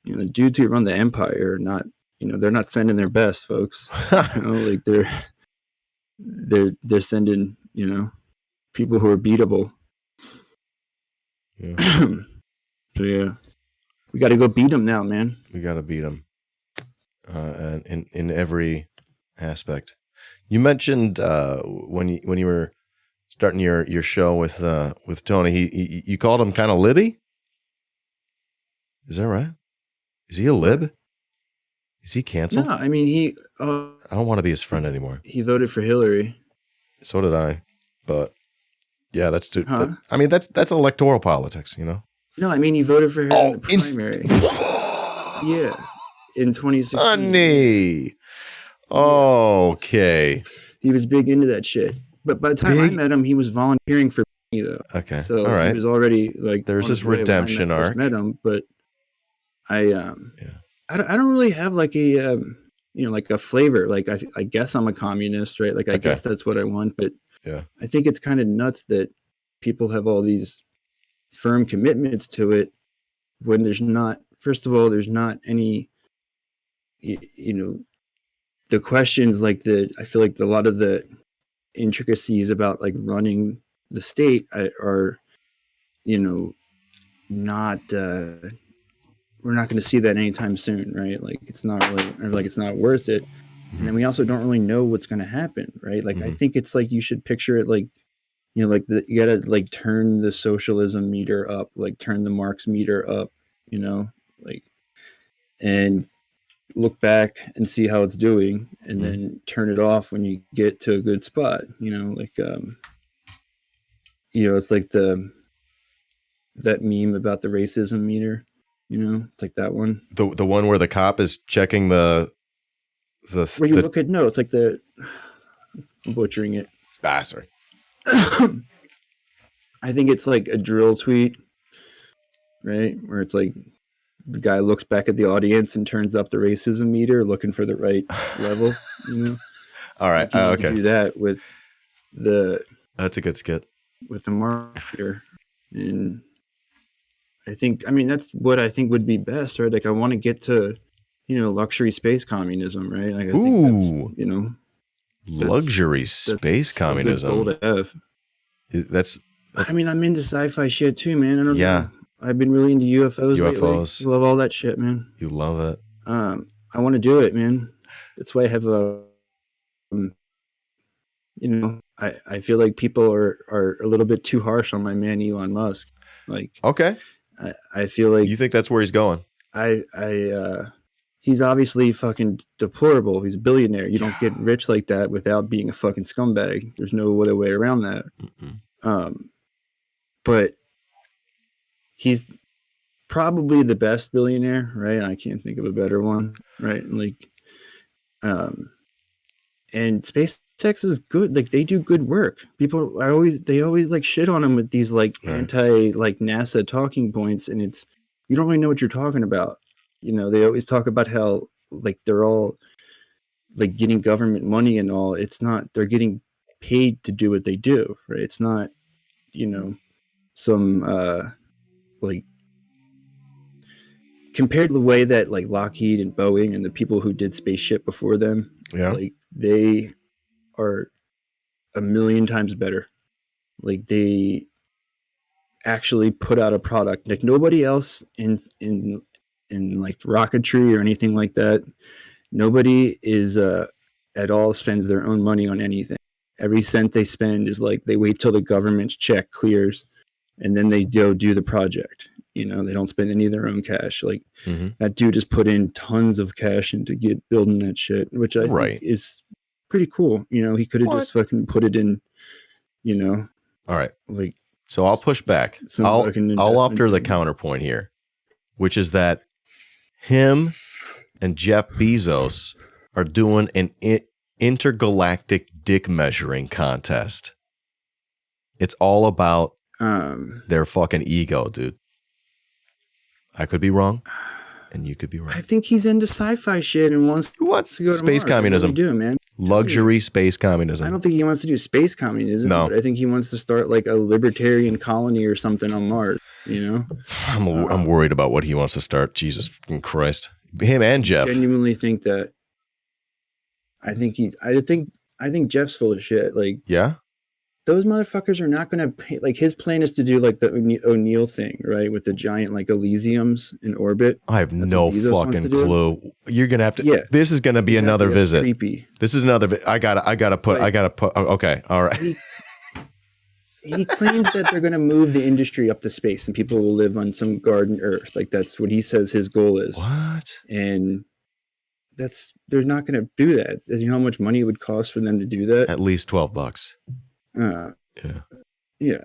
[SPEAKER 2] the dudes who run the empire are not, they're not sending their best, folks. Like they're sending, people who are beatable.
[SPEAKER 1] Yeah.
[SPEAKER 2] So yeah, we got to go beat them now, man.
[SPEAKER 1] We got to beat them in every aspect. You mentioned when you were starting your show with Tony, you called him kind of Libby. Is that right? Is he a lib? Is he canceled?
[SPEAKER 2] No, I mean
[SPEAKER 1] I don't want to be his friend anymore.
[SPEAKER 2] He voted for Hillary.
[SPEAKER 1] So did I, but yeah, that's too. I mean, that's electoral politics,
[SPEAKER 2] No, I mean he voted for her in the primary. Yeah, in 2016.
[SPEAKER 1] Honey. Okay.
[SPEAKER 2] He was big into that shit. But by the time I met him, he was volunteering for me, though.
[SPEAKER 1] Okay.
[SPEAKER 2] So
[SPEAKER 1] all right.
[SPEAKER 2] he was already like
[SPEAKER 1] there's this redemption arc.
[SPEAKER 2] Met him, but I don't really have like a like a flavor. Like I guess I'm a communist, right? Like I guess that's what I want, but I think it's kind of nuts that people have all these firm commitments to it when there's not. First of all, there's not any, the questions like I feel like a lot of the intricacies about like running the state are not we're not going to see that anytime soon, right? Like it's not really, or like it's not worth it. And then we also don't really know what's going to happen, right? Like I think it's like you should picture it like, like you got to like turn the socialism meter up, like turn the Marx meter up, like, and look back and see how it's doing, and then turn it off when you get to a good spot. Like it's like that meme about the racism meter. It's like that one.
[SPEAKER 1] The one where the cop is checking the
[SPEAKER 2] where you look at it's like I'm butchering it.
[SPEAKER 1] Sorry.
[SPEAKER 2] I think it's like a drill tweet, right? Where it's like the guy looks back at the audience and turns up the racism meter, looking for the right level.
[SPEAKER 1] All right.
[SPEAKER 2] Like
[SPEAKER 1] okay.
[SPEAKER 2] Do that with
[SPEAKER 1] That's a good skit.
[SPEAKER 2] With the marketer, and that's what I think would be best, right? Like I want to get to, luxury space communism, right? Like I think that's,
[SPEAKER 1] luxury space communism.
[SPEAKER 2] A good goal to have.
[SPEAKER 1] That's
[SPEAKER 2] I'm into sci-fi shit too, man. I don't know. I've been really into UFOs lately. Love all that shit, man.
[SPEAKER 1] You love it.
[SPEAKER 2] I want to do it, man. That's why I have I feel like people are a little bit too harsh on my man Elon Musk. Like,
[SPEAKER 1] okay,
[SPEAKER 2] I feel like
[SPEAKER 1] you think that's where he's going.
[SPEAKER 2] He's obviously fucking deplorable. He's a billionaire. You don't get rich like that without being a fucking scumbag. There's no other way around that. But he's probably the best billionaire, right? I can't think of a better one, right? Like, and SpaceX is good. Like they do good work. People they always like shit on him with these like anti like NASA talking points, and it's you don't really know what you're talking about. They always talk about how like they're all like getting government money and all. It's not, they're getting paid to do what they do, right? It's not, some like compared to the way that like Lockheed and Boeing and the people who did spaceship before them, like they are a million times better. Like they actually put out a product like nobody else in like rocketry or anything like that. Nobody is at all spends their own money on anything. Every cent they spend is like they wait till the government's check clears and then they go do the project. They don't spend any of their own cash. Like that dude just put in tons of cash into building that shit, which I think is pretty cool. He could have just fucking put it in,
[SPEAKER 1] All right.
[SPEAKER 2] Like,
[SPEAKER 1] so I'll push back. I'll offer the counterpoint here, which is that him and Jeff Bezos are doing an intergalactic dick measuring contest. It's all about their fucking ego, dude. I could be wrong, and you could be right.
[SPEAKER 2] I think he's into sci-fi shit and wants to go to
[SPEAKER 1] space
[SPEAKER 2] Mars.
[SPEAKER 1] communism.
[SPEAKER 2] What are you doing, man?
[SPEAKER 1] Luxury space communism.
[SPEAKER 2] I don't think he wants to do space communism.
[SPEAKER 1] No,
[SPEAKER 2] but I think he wants to start like a libertarian colony or something on Mars.
[SPEAKER 1] I'm worried about what he wants to start. Jesus fucking Christ, him and Jeff.
[SPEAKER 2] I genuinely think that. I think Jeff's full of shit. Like, those motherfuckers are not going to pay. Like, his plan is to do like the O'Neill thing, right? With the giant like Elysiums in orbit.
[SPEAKER 1] I have no fucking clue. You're going to have to, this is going to be another visit.
[SPEAKER 2] Creepy.
[SPEAKER 1] This is another, I gotta put, okay. All right.
[SPEAKER 2] He claims that they're going to move the industry up to space and people will live on some garden Earth. Like, that's what he says his goal is.
[SPEAKER 1] What?
[SPEAKER 2] And they're not going to do that. You know how much money it would cost for them to do that?
[SPEAKER 1] At least $12.
[SPEAKER 2] Yeah.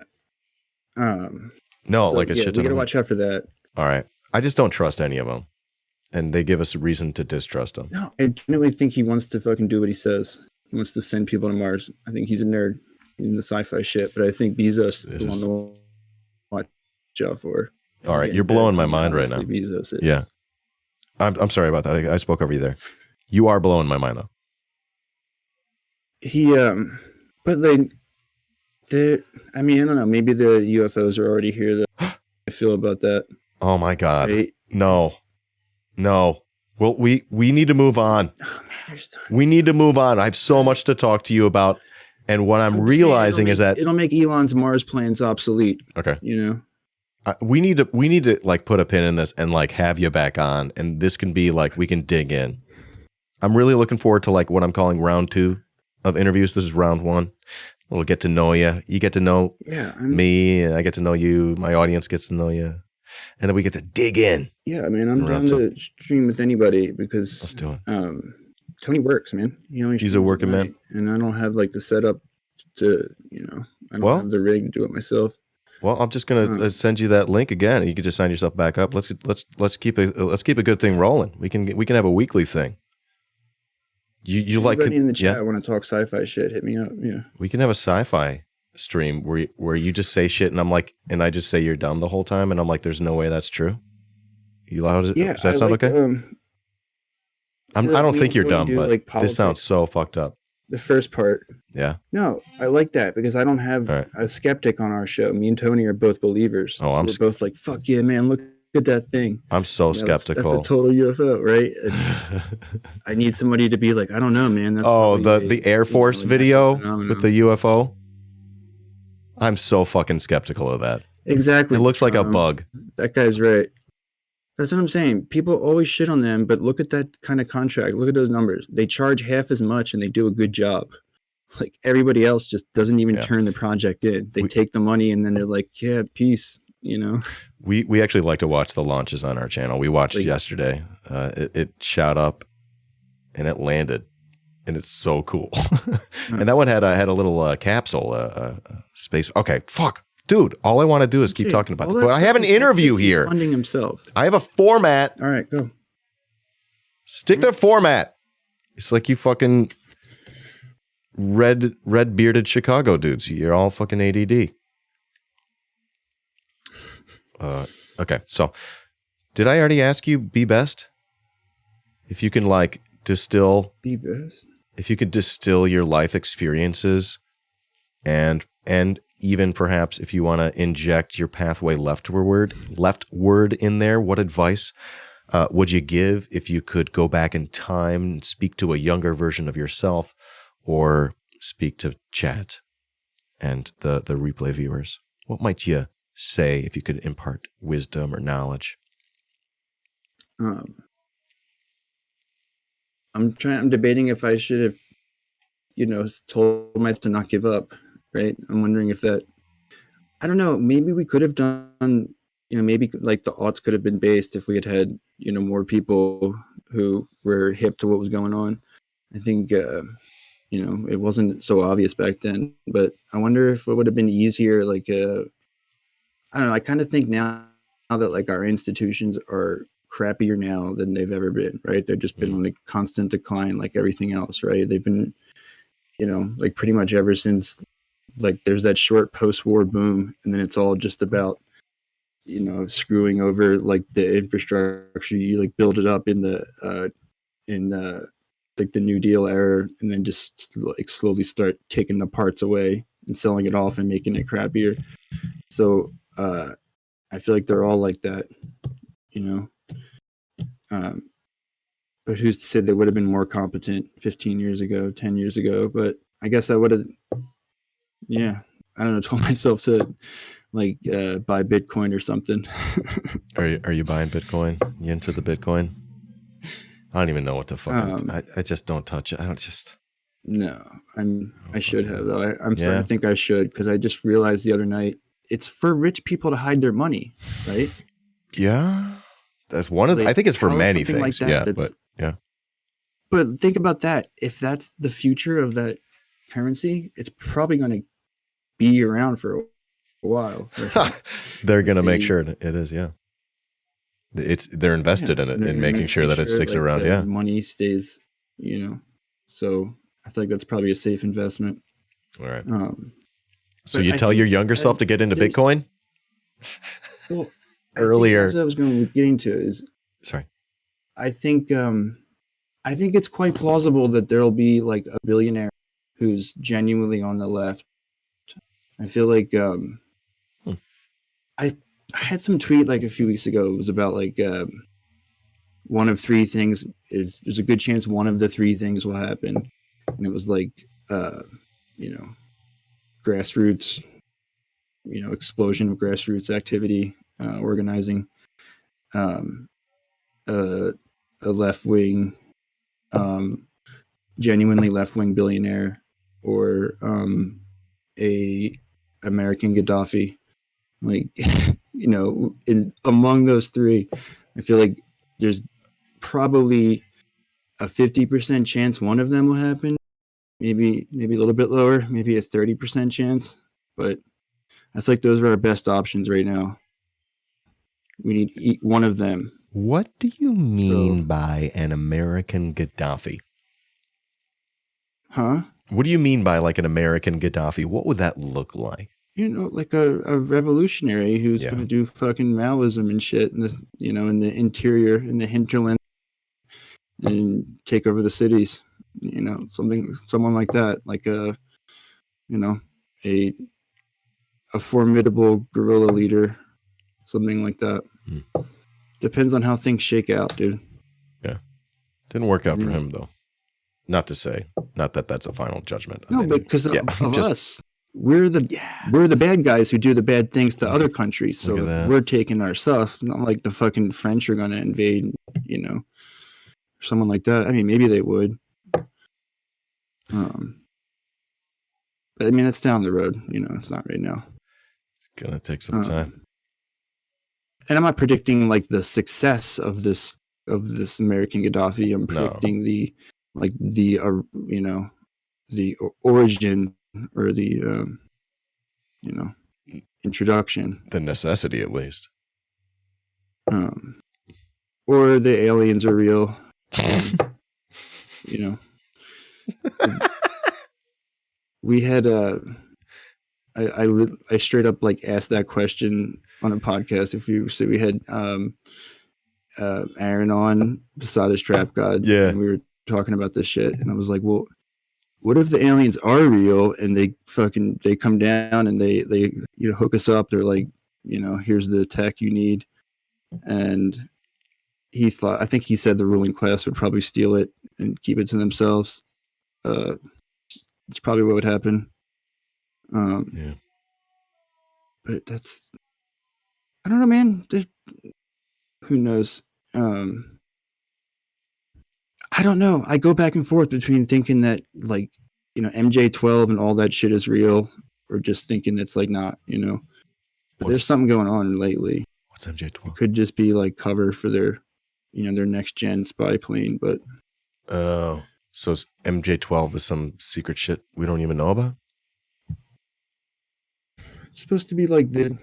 [SPEAKER 1] No, like a shit ton.
[SPEAKER 2] We gotta watch out for that.
[SPEAKER 1] All right. I just don't trust any of them, and they give us a reason to distrust them.
[SPEAKER 2] No, I genuinely think he wants to fucking do what he says. He wants to send people to Mars. I think he's a nerd in the sci-fi shit, but I think Bezos is the one to watch out for.
[SPEAKER 1] All right, you're blowing my mind right now.
[SPEAKER 2] Bezos is.
[SPEAKER 1] Yeah. I'm sorry about that. I spoke over you there. You are blowing my mind though.
[SPEAKER 2] But like, I mean, I don't know. Maybe the UFOs are already here. That I feel about that.
[SPEAKER 1] Oh my God!
[SPEAKER 2] Right?
[SPEAKER 1] No. Well, we need to move on.
[SPEAKER 2] Oh, man,
[SPEAKER 1] we need to move on. I have so much to talk to you about, and what I'm realizing is that
[SPEAKER 2] it'll make Elon's Mars plans obsolete.
[SPEAKER 1] Okay. We need to like put a pin in this and like have you back on, and this can be like we can dig in. I'm really looking forward to like what I'm calling round 2 of interviews. This is round 1. We'll get to know you. You get to know me, and I get to know you. My audience gets to know you. and then we get to dig in.
[SPEAKER 2] Yeah, I mean, I'm down to stream with anybody because
[SPEAKER 1] let's do it.
[SPEAKER 2] Tony works, man.
[SPEAKER 1] He's a working man,
[SPEAKER 2] and I don't have like the setup to, I don't have the rig to do it myself.
[SPEAKER 1] Well, I'm just gonna send you that link again. You can just sign yourself back up. Let's keep a good thing rolling. We can have a weekly thing. You like
[SPEAKER 2] in the chat want to talk sci-fi shit? Hit me up. Yeah,
[SPEAKER 1] we can have a sci-fi stream where you just say shit and I'm like, and I just say you're dumb the whole time and I'm like, there's no way that's true. You allowed to?
[SPEAKER 2] Yeah,
[SPEAKER 1] does that sound okay? I don't think you're dumb, but like this sounds so fucked up.
[SPEAKER 2] The first part.
[SPEAKER 1] Yeah.
[SPEAKER 2] No, I like that because I don't have a skeptic on our show. Me and Tony are both believers.
[SPEAKER 1] Oh,
[SPEAKER 2] we're both like, fuck yeah, man, look at that thing.
[SPEAKER 1] I'm so skeptical.
[SPEAKER 2] That's a total UFO, right? I need somebody to be like, I don't know, man. That's
[SPEAKER 1] the Air Force video with the UFO. I'm so fucking skeptical of that.
[SPEAKER 2] Exactly.
[SPEAKER 1] It looks like a bug.
[SPEAKER 2] That guy's right. That's what I'm saying. People always shit on them, but look at that kind of contract. Look at those numbers. They charge half as much and they do a good job. Like everybody else just doesn't even turn the project in. They take the money and then they're like, yeah, peace,
[SPEAKER 1] We actually like to watch the launches on our channel. We watched yesterday. It shot up and it landed. And it's so cool. And that one had a little capsule, space. Okay, fuck. Dude, all I want to do is keep talking about this. But I have an interview here.
[SPEAKER 2] Funding himself.
[SPEAKER 1] I have a format.
[SPEAKER 2] All right, go.
[SPEAKER 1] Stick to format. It's like you fucking red bearded Chicago dudes. You're all fucking ADD. Okay, so did I already ask you be best? If you can like distill.
[SPEAKER 2] Be best.
[SPEAKER 1] If you could distill your life experiences and even perhaps if you want to inject your pathway leftward in there, what advice would you give if you could go back in time and speak to a younger version of yourself or speak to chat and the replay viewers? What might you say if you could impart wisdom or knowledge?
[SPEAKER 2] I'm debating if I should have, told myself to not give up. Right. I'm wondering if I don't know, maybe we could have done, maybe like the odds could have been based if we had, more people who were hip to what was going on. I think, it wasn't so obvious back then, but I wonder if it would have been easier. Like, I don't know. I kind of think now that like our institutions are crappier now than they've ever been. Right. They've just been on a constant decline, like everything else. Right. They've been, like pretty much ever since. Like there's that short post-war boom, and then it's all just about, screwing over like the infrastructure. You like build it up in the like the New Deal era, and then just like slowly start taking the parts away and selling it off and making it crappier. So I feel like they're all like that, but who's to say they would have been more competent 15 years ago, 10 years ago? But I guess I would have. Yeah, I don't know. Told myself to like buy Bitcoin or something.
[SPEAKER 1] Are you buying Bitcoin? You into the Bitcoin? I don't even know what to fucking. I just don't touch it. I don't just.
[SPEAKER 2] No, I should have though. I'm starting to think I should because I just realized the other night it's for rich people to hide their money, right?
[SPEAKER 1] Yeah, that's one of. I think it's for many things. Like that, but yeah.
[SPEAKER 2] But think about that. If that's the future of that currency, it's probably going to be around for a while.
[SPEAKER 1] They're going to make sure it is. Yeah, they're invested in it and making sure that it sticks around. Yeah,
[SPEAKER 2] money stays. So I feel like that's probably a safe investment.
[SPEAKER 1] All right. So you tell your younger self to get into Bitcoin?
[SPEAKER 2] Well,
[SPEAKER 1] earlier,
[SPEAKER 2] as I was going to get into is.
[SPEAKER 1] Sorry.
[SPEAKER 2] I think it's quite plausible that there'll be like a billionaire who's genuinely on the left. I feel like I had some tweet like a few weeks ago. It was about like one of three things there's a good chance one of the three things will happen. And it was like, grassroots, explosion of grassroots activity, organizing, a left-wing, genuinely left-wing billionaire, or a American Gaddafi. Like among those three, I feel like there's probably a 50% chance one of them will happen. Maybe a little bit lower, maybe a 30% chance. But I feel like those are our best options right now. We need one of them.
[SPEAKER 1] What do you mean by an American Gaddafi?
[SPEAKER 2] Huh?
[SPEAKER 1] What do you mean by like an American Gaddafi? What would that look like?
[SPEAKER 2] Like a revolutionary who's going to do fucking Maoism and shit in in the interior, in the hinterland, and take over the cities. Someone like that, like a formidable guerrilla leader, something like that. Depends on how things shake out, dude.
[SPEAKER 1] Yeah, didn't work out for him though. Not that that's a final judgment.
[SPEAKER 2] No, because of us. We're the bad guys who do the bad things to other countries. So we're taking our stuff. Not like the fucking French are going to invade, someone like that. I mean, maybe they would. But I mean, that's down the road. It's not right now.
[SPEAKER 1] It's gonna take some time.
[SPEAKER 2] And I'm not predicting like the success of this American Gaddafi. I'm predicting the origin or the introduction,
[SPEAKER 1] the necessity at least,
[SPEAKER 2] or the aliens are real. We had I straight up like asked that question on a podcast. We had Aaron on, Posada's Trap God, and we were talking about this shit, and I was like, well, what if the aliens are real and they come down and they hook us up? They're like, here's the tech you need. And I think he said the ruling class would probably steal it and keep it to themselves. It's probably what would happen. But I don't know, man. Who knows? I don't know. I go back and forth between thinking that like, MJ12 and all that shit is real, or just thinking it's like not, but there's something going on lately.
[SPEAKER 1] What's MJ12?
[SPEAKER 2] It could just be like cover for their, their next gen spy plane, but.
[SPEAKER 1] Oh, so MJ12 is some secret shit we don't even know about?
[SPEAKER 2] It's supposed to be like the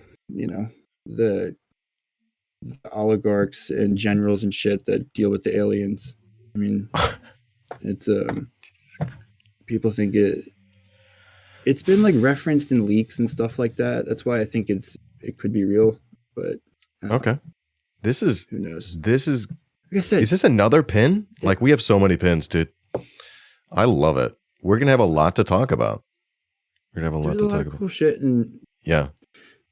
[SPEAKER 2] oligarchs and generals and shit that deal with the aliens. I mean, it's people think it's been like referenced in leaks and stuff like that. That's why I think it could be real. But
[SPEAKER 1] okay, this is
[SPEAKER 2] who knows.
[SPEAKER 1] This is
[SPEAKER 2] like I said.
[SPEAKER 1] Is this another pin? Yeah. Like we have so many pins, dude. I love it. We're gonna have a lot to talk about. We're gonna have a lot to talk about.
[SPEAKER 2] Cool shit, and
[SPEAKER 1] yeah,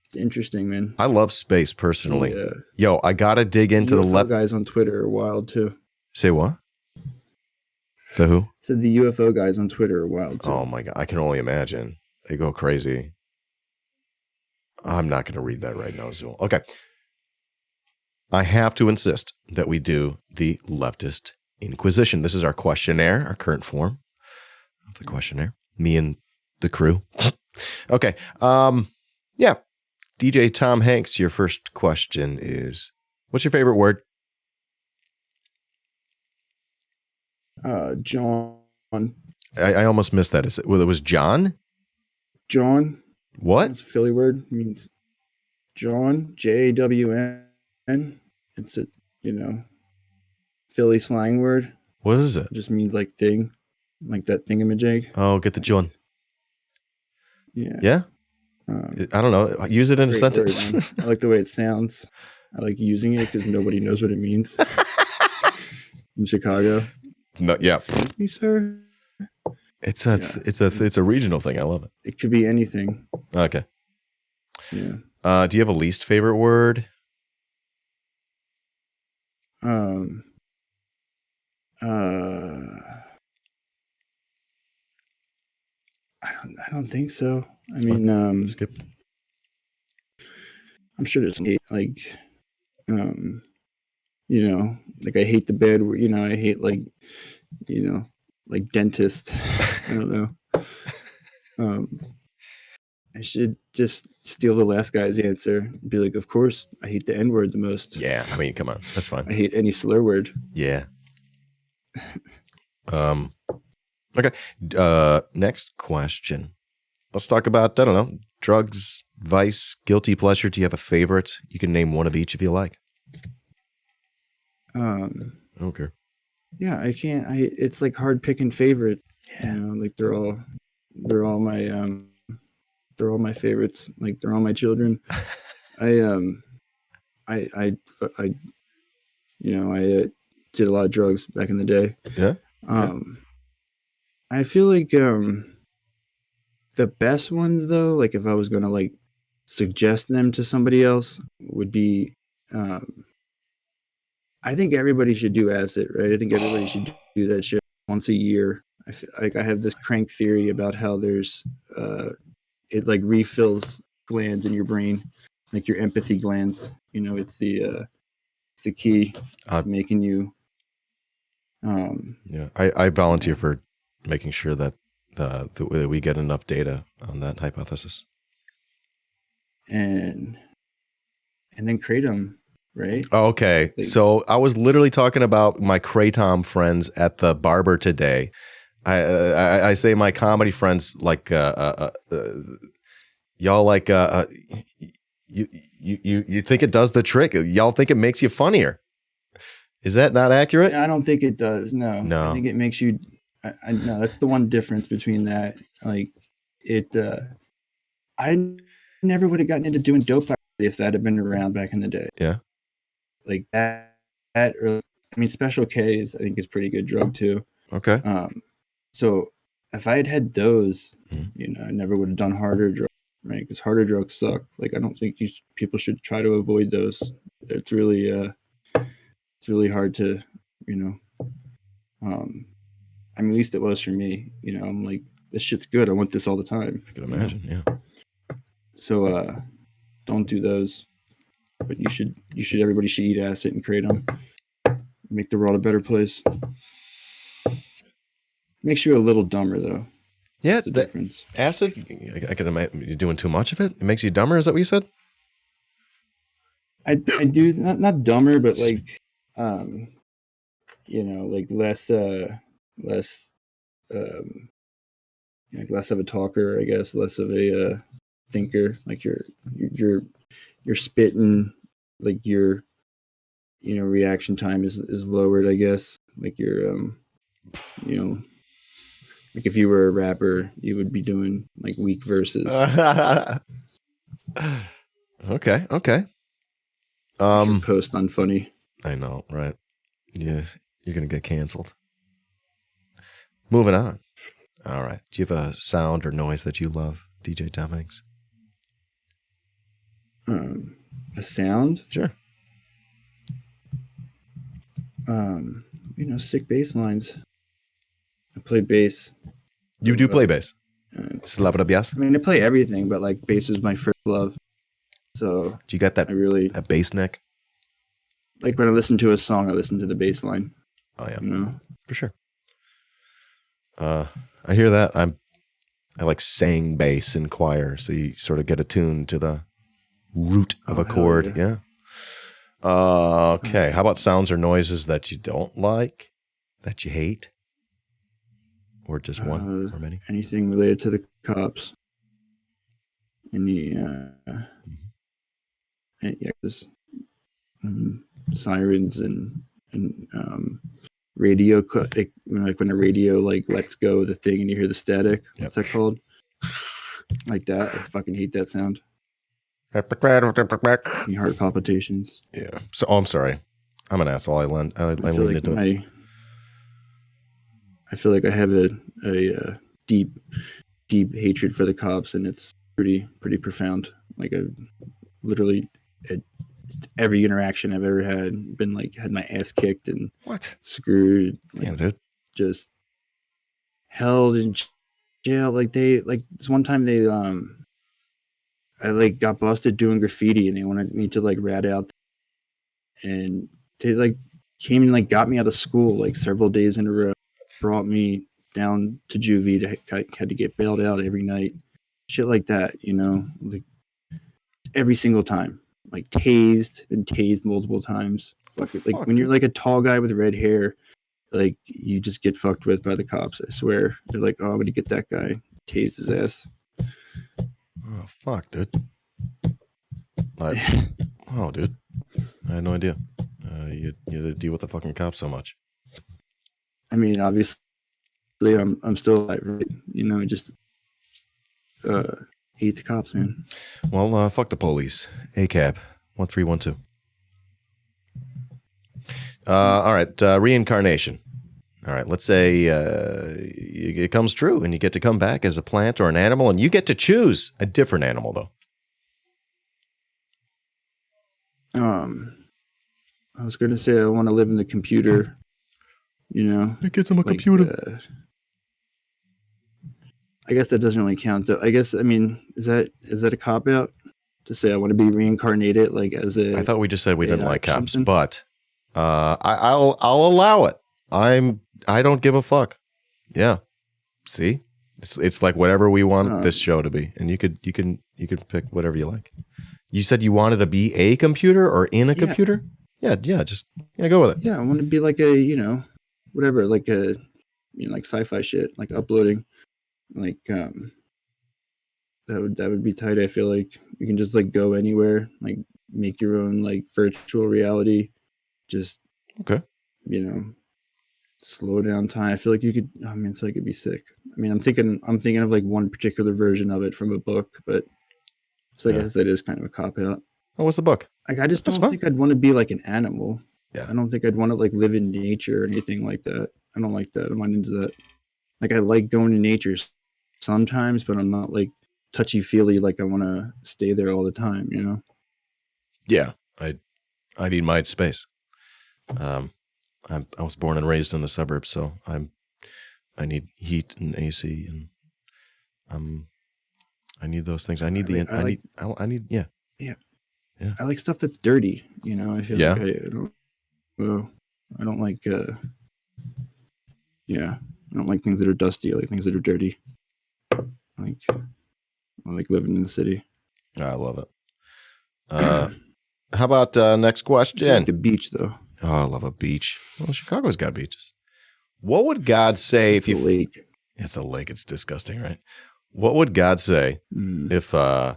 [SPEAKER 2] it's interesting, man.
[SPEAKER 1] I love space personally. Yeah. Yo, I gotta dig into
[SPEAKER 2] the guys on Twitter are wild too.
[SPEAKER 1] Say what? The who?
[SPEAKER 2] Said the UFO guys on Twitter are wild too.
[SPEAKER 1] Oh my god, I can only imagine. They go crazy. I'm not going to read that right now, Zool. Okay. I have to insist that we do the Leftist Inquisition. This is our questionnaire, our current form of the questionnaire. Me and the crew. Okay. Yeah. DJ Tom Hanks, your first question is, what's your favorite word?
[SPEAKER 2] John.
[SPEAKER 1] I almost missed that. It was John?
[SPEAKER 2] John.
[SPEAKER 1] What?
[SPEAKER 2] It's a Philly word. It means John, Jawn. It's a, Philly slang word.
[SPEAKER 1] What is it?
[SPEAKER 2] It just means like thing, like that thingamajig.
[SPEAKER 1] Oh, get the John.
[SPEAKER 2] Yeah.
[SPEAKER 1] Yeah? I don't know. Use it in a sentence.
[SPEAKER 2] Word, I like the way it sounds. I like using it because nobody knows what it means. In Chicago.
[SPEAKER 1] No, yeah.
[SPEAKER 2] Excuse me, sir.
[SPEAKER 1] It's a regional thing. I love it.
[SPEAKER 2] It could be anything.
[SPEAKER 1] Okay.
[SPEAKER 2] Yeah.
[SPEAKER 1] Do you have a least favorite word?
[SPEAKER 2] I don't think so. I mean,
[SPEAKER 1] skip.
[SPEAKER 2] I'm sure there's like like I hate the bad, I hate like dentist. I don't know. I should just steal the last guy's answer. Be like, of course, I hate the N word the most.
[SPEAKER 1] Yeah, I mean, come on, that's fine.
[SPEAKER 2] I hate any slur word.
[SPEAKER 1] Yeah. Okay. Next question. Let's talk about, I don't know, drugs, vice, guilty pleasure. Do you have a favorite? You can name one of each if you like. Okay.
[SPEAKER 2] Yeah, I can't. It's like hard picking favorites. Yeah. You know, like they're all my favorites. Like they're all my children. I did a lot of drugs back in the day.
[SPEAKER 1] Yeah.
[SPEAKER 2] I feel like the best ones though, like if I was gonna like suggest them to somebody else, would be I think everybody should do acid, right? I think everybody should do that shit once a year. I have this crank theory about how there's it like refills glands in your brain, like your empathy glands. You know, it's the key to making you.
[SPEAKER 1] Yeah, I volunteer for making sure that we get enough data on that hypothesis.
[SPEAKER 2] And then kratom, right?
[SPEAKER 1] Oh, okay. Like, so I was literally talking about my kratom friends at the barber today. I say my comedy friends like y'all like you think it does the trick. Y'all think it makes you funnier. Is that not accurate?
[SPEAKER 2] I don't think it does. No. I think it makes you. No, that's the one difference between that. Like it. I never would have gotten into doing dope if that had been around back in the day.
[SPEAKER 1] Yeah.
[SPEAKER 2] Like that or I mean, Special K I think is pretty good drug too.
[SPEAKER 1] Okay.
[SPEAKER 2] So if I had those, you know, I never would have done harder drugs, right? Because harder drugs suck. Like I don't think people should try to avoid those. It's really hard to, you know. I mean, at least it was for me. You know, I'm like, this shit's good. I want this all the time.
[SPEAKER 1] I can imagine, yeah.
[SPEAKER 2] So don't do those. But everybody should eat acid and kratom. Make the world a better place. Makes you a little dumber though.
[SPEAKER 1] Yeah,
[SPEAKER 2] the difference.
[SPEAKER 1] Acid, I can imagine you're doing too much of it. It makes you dumber. Is that what you said?
[SPEAKER 2] I do not dumber, but like, you know, like less, like less of a talker, I guess, less of a thinker. Like you're spitting, like your, you know, reaction time is lowered, I guess. Like you're, you know, like if you were a rapper, you would be doing like weak verses.
[SPEAKER 1] Okay.
[SPEAKER 2] Post unfunny.
[SPEAKER 1] I know, right? Yeah, you're gonna get canceled. Moving on. All right. Do you have a sound or noise that you love, DJ Tom Hanks?
[SPEAKER 2] A sound?
[SPEAKER 1] Sure.
[SPEAKER 2] You know, sick bass lines. I play bass.
[SPEAKER 1] You do play bass? Slap it up, yes?
[SPEAKER 2] I mean, I play everything, but like bass is my first love. So
[SPEAKER 1] do you got that? That bass neck?
[SPEAKER 2] Like when I listen to a song, I listen to the bass line.
[SPEAKER 1] Oh yeah,
[SPEAKER 2] you know,
[SPEAKER 1] for sure. I hear that. I like sang bass in choir, so you sort of get attuned to the root of a chord. Yeah. Okay. How about sounds or noises that you don't like, that you hate, or just one or many?
[SPEAKER 2] Anything related to the cops. Any sirens and radio, like when a radio like lets go of the thing and you hear the static. What's that called? Like that. I fucking hate that sound. Any heart palpitations.
[SPEAKER 1] Yeah. So, I'm sorry. I'm an asshole. I leaned into it.
[SPEAKER 2] I feel like I have a deep hatred for the cops, and it's pretty profound. Like I literally every interaction I've ever had been like had my ass kicked and screwed. Like,
[SPEAKER 1] yeah, dude.
[SPEAKER 2] Just held in jail. Like this one time they I like got busted doing graffiti and they wanted me to like rat out, and they like came and like got me out of school like several days in a row, brought me down to juvie had to get bailed out every night. shit like that, you know, like every single time, like tased multiple times. Fuck it. Like when you're like a tall guy with red hair, like you just get fucked with by the cops. I swear. They're like, oh, I'm gonna get that guy, tase his ass.
[SPEAKER 1] Oh fuck, dude. Oh, dude, I had no idea. You had to deal with the fucking cops so much.
[SPEAKER 2] I mean, obviously, I'm still alive, right? You know, just hate the cops, man.
[SPEAKER 1] Well, fuck the police. ACAB 1312. All right, reincarnation. All right, let's say it comes true and you get to come back as a plant or an animal, and you get to choose a different animal, though.
[SPEAKER 2] I was going to say I want to live in the computer, you know.
[SPEAKER 1] It gets him a computer.
[SPEAKER 2] I guess that doesn't really count, though. I guess, I mean, is that a cop-out to say I want to be reincarnated, like as a...
[SPEAKER 1] I thought we just said we didn't like cops, but I'll allow it. I don't give a fuck. Yeah. See? It's like whatever we want this show to be. And you could pick whatever you like. You said you wanted to be a computer or in a computer? Yeah, just go with it.
[SPEAKER 2] Yeah, I want to be like a, you know, whatever, like a, you know, like sci-fi shit, like uploading, like that would be tight. I feel like you can just like go anywhere, like make your own like virtual reality, just you know, slow down time. I feel like you could. I mean, it's like it'd be sick. I mean, I'm thinking of like one particular version of it from a book, but so I guess that is kind of a cop out.
[SPEAKER 1] Oh, what's the book?
[SPEAKER 2] Like, I just don't think I'd want to be like an animal. Yeah. I don't think I'd want to like live in nature or anything like that. I don't like that. I'm not into that. Like, I like going to nature sometimes, but I'm not like touchy feely. Like I want to stay there all the time, you know?
[SPEAKER 1] Yeah. I need my space. I was born and raised in the suburbs, so I need heat and AC, and I need those things. I need Yeah.
[SPEAKER 2] I like stuff that's dirty, you know. I feel like I don't like I don't like things that are dusty. I like things that are dirty. I like living in the city.
[SPEAKER 1] I love it. How about next question?
[SPEAKER 2] I like the beach, though.
[SPEAKER 1] Oh, I love a beach. Well, Chicago's got beaches. What would God say if you...
[SPEAKER 2] It's a lake.
[SPEAKER 1] It's a lake. It's disgusting, right? What would God say if you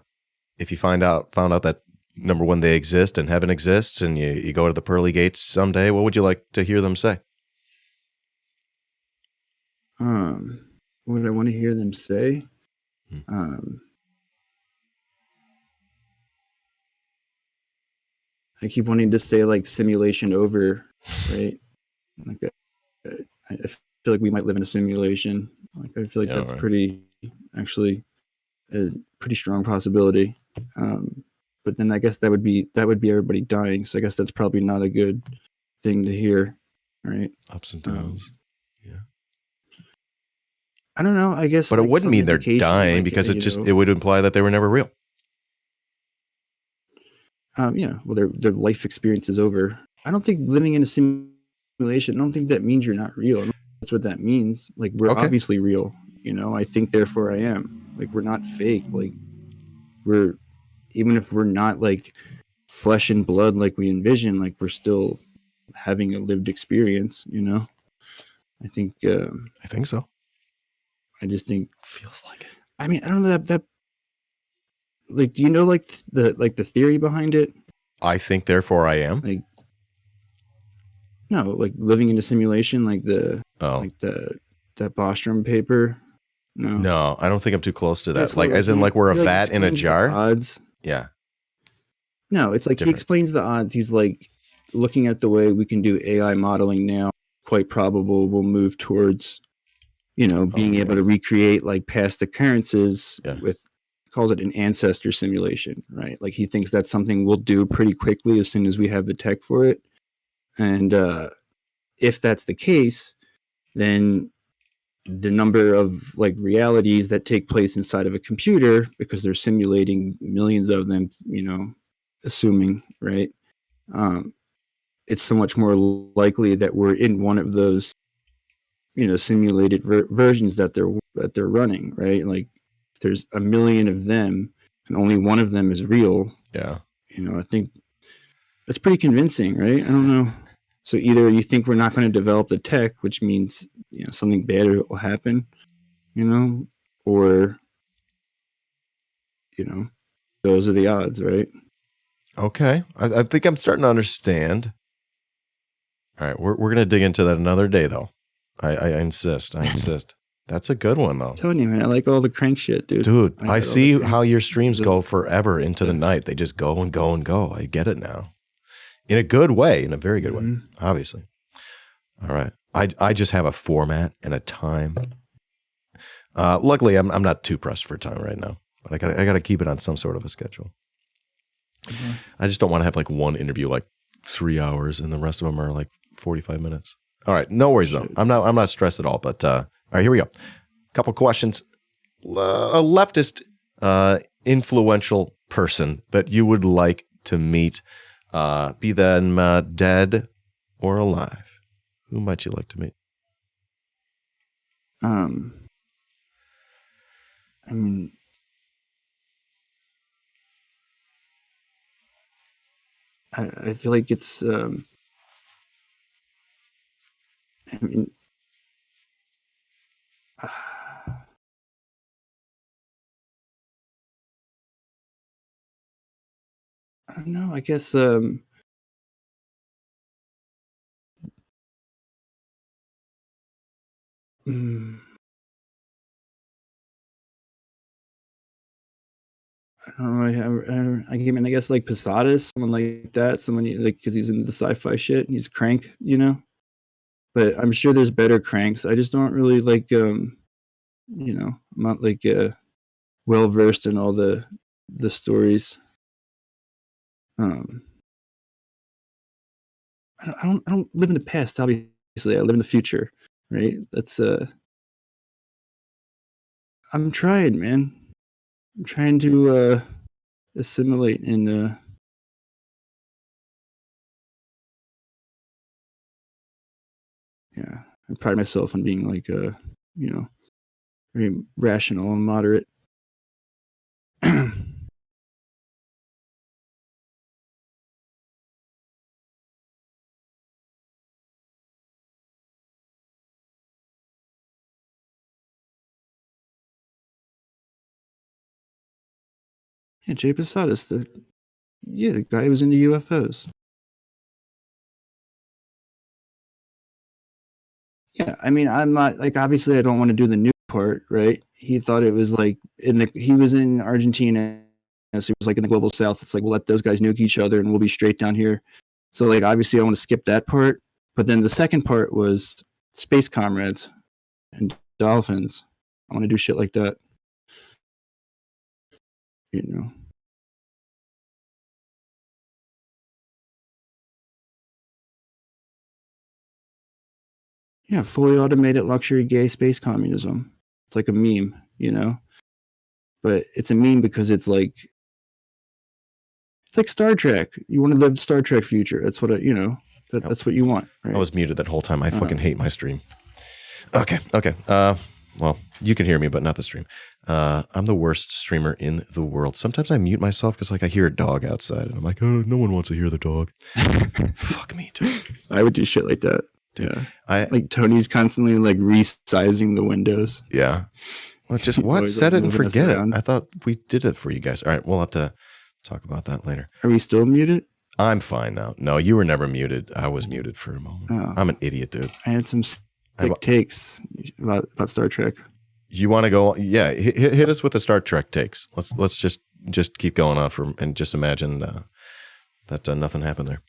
[SPEAKER 1] found out that, number one, they exist and heaven exists, and you go to the pearly gates someday? What would you like to hear them say?
[SPEAKER 2] What would I want to hear them say? I keep wanting to say like simulation over, right? Like I feel like we might live in a simulation. Like I feel like that's pretty a pretty strong possibility. But then I guess that would be everybody dying. So I guess that's probably not a good thing to hear, right?
[SPEAKER 1] Ups and downs.
[SPEAKER 2] I don't know. I guess,
[SPEAKER 1] but it wouldn't mean they're dying because it would imply that they were never real.
[SPEAKER 2] Yeah. Well, their life experience is over. I don't think living in a simulation, I don't think that means you're not real. I don't think that's what that means. Like, we're obviously real, you know. I think, therefore I am. Like, we're not fake. Like, even if we're not like flesh and blood like we envision, like we're still having a lived experience, you know. I think
[SPEAKER 1] so.
[SPEAKER 2] I just think
[SPEAKER 1] feels like it.
[SPEAKER 2] I mean, I don't know that like, do you know like the theory behind it?
[SPEAKER 1] I think, therefore I am.
[SPEAKER 2] Like, no, like living in a simulation, like that Bostrom paper.
[SPEAKER 1] No, I don't think I'm too close to that. It's like, as in, like we're a vat in a jar.
[SPEAKER 2] Odds.
[SPEAKER 1] Yeah.
[SPEAKER 2] No, it's like he explains the odds. He's like, looking at the way we can do AI modeling now, quite probable we'll move towards, you know, being able to recreate like past occurrences with, calls it an ancestor simulation, right? Like, he thinks that's something we'll do pretty quickly as soon as we have the tech for it. And if that's the case, then the number of like realities that take place inside of a computer, because they're simulating millions of them, you know, assuming, right? It's so much more likely that we're in one of those, you know, simulated versions that they're running, right? Like, if there's a million of them and only one of them is real,
[SPEAKER 1] yeah,
[SPEAKER 2] I think that's pretty convincing, right? I don't know. So either you think we're not going to develop the tech, which means something bad will happen, or those are the odds, right?
[SPEAKER 1] Okay, I think I'm starting to understand. All right, we're gonna dig into that another day, though. I insist. I insist. That's a good one, though.
[SPEAKER 2] I'm telling you, man, I like all the crank shit, dude.
[SPEAKER 1] Dude, I see how your streams
[SPEAKER 2] go
[SPEAKER 1] go forever into the night. They just go and go and go. I get it now, in a good way, in a very good way, obviously. All right, I just have a format and a time. Luckily, I'm not too pressed for time right now, but I gotta keep it on some sort of a schedule. I just don't want to have like one interview like 3 hours and the rest of them are like 45 minutes. All right, no worries though. I'm not stressed at all. But all right, here we go. Couple questions. A leftist influential person that you would like to meet, be them dead or alive. Who might you like to meet?
[SPEAKER 2] I mean, I feel like it's. I mean, I don't know. I guess. I don't know. I mean, I guess like Posadas, someone like that, someone like because he's into the sci-fi shit and he's a crank, But I'm sure there's better cranks. I just don't really like, I'm not like well versed in all the stories. I don't live in the past. Obviously, I live in the future, right? That's I'm trying, man. I'm trying to assimilate and yeah, I pride myself on being like very rational and moderate. Yeah, Jay Posadas, the guy who was into UFOs. Yeah, I mean, I'm not like obviously I don't want to do the nuke part, right? He thought it was like he was in Argentina, so he was like in the global south. It's like we'll let those guys nuke each other and we'll be straight down here. So like obviously I want to skip that part, but then the second part was space comrades and dolphins. I want to do shit like that, Yeah, fully automated luxury gay space communism. It's like a meme, But it's a meme because it's like Star Trek. You want to live the Star Trek future. That's what that's what you want, right?
[SPEAKER 1] I was muted that whole time. I fucking hate my stream. Okay. Well, you can hear me, but not the stream. I'm the worst streamer in the world. Sometimes I mute myself because like I hear a dog outside and I'm like, oh, no one wants to hear the dog. Fuck me, dude.
[SPEAKER 2] I would do shit like that. Dude, yeah. Like Tony's constantly like resizing the windows.
[SPEAKER 1] Yeah. Well, just what? Set it and forget it. I thought we did it for you guys. All right. We'll have to talk about that later.
[SPEAKER 2] Are we still muted?
[SPEAKER 1] I'm fine now. No, you were never muted. I was muted for a moment. Oh. I'm an idiot, dude.
[SPEAKER 2] I had some takes about Star Trek.
[SPEAKER 1] You want to go? Yeah. Hit us with the Star Trek takes. Let's just keep going on and just imagine that nothing happened there.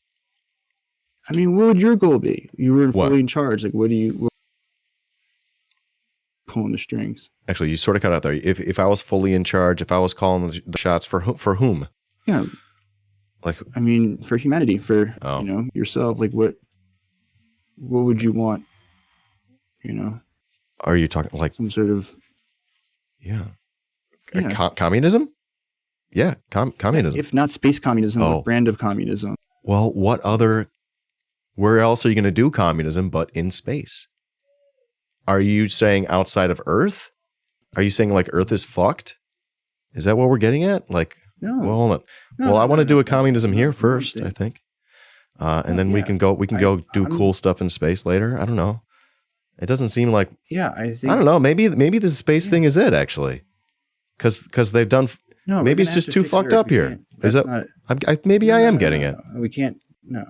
[SPEAKER 2] I mean, what would your goal be? You were fully in charge. Like, what pulling the strings?
[SPEAKER 1] Actually, you sort of cut out there. If I was fully in charge, if I was calling the shots for whom?
[SPEAKER 2] Yeah. Like, I mean, for humanity, for yourself. Like, what would you want?
[SPEAKER 1] Are you talking like
[SPEAKER 2] some sort of?
[SPEAKER 1] Yeah. Communism? Yeah, communism.
[SPEAKER 2] If not space communism, what brand of communism?
[SPEAKER 1] Well, where else are you going to do communism but in space? Are you saying outside of Earth? Are you saying like Earth is fucked? Is that what we're getting at? Like,
[SPEAKER 2] No.
[SPEAKER 1] well, hold on.
[SPEAKER 2] No,
[SPEAKER 1] I want to do a communism here
[SPEAKER 2] no,
[SPEAKER 1] first, I think. And then we can go do cool stuff in space later. I don't know. It doesn't seem like,
[SPEAKER 2] I think,
[SPEAKER 1] I don't know. Maybe the space thing is it actually. Cause they've done,
[SPEAKER 2] no,
[SPEAKER 1] maybe it's just too fucked up here. Is that, maybe I am getting it.
[SPEAKER 2] We can't, no.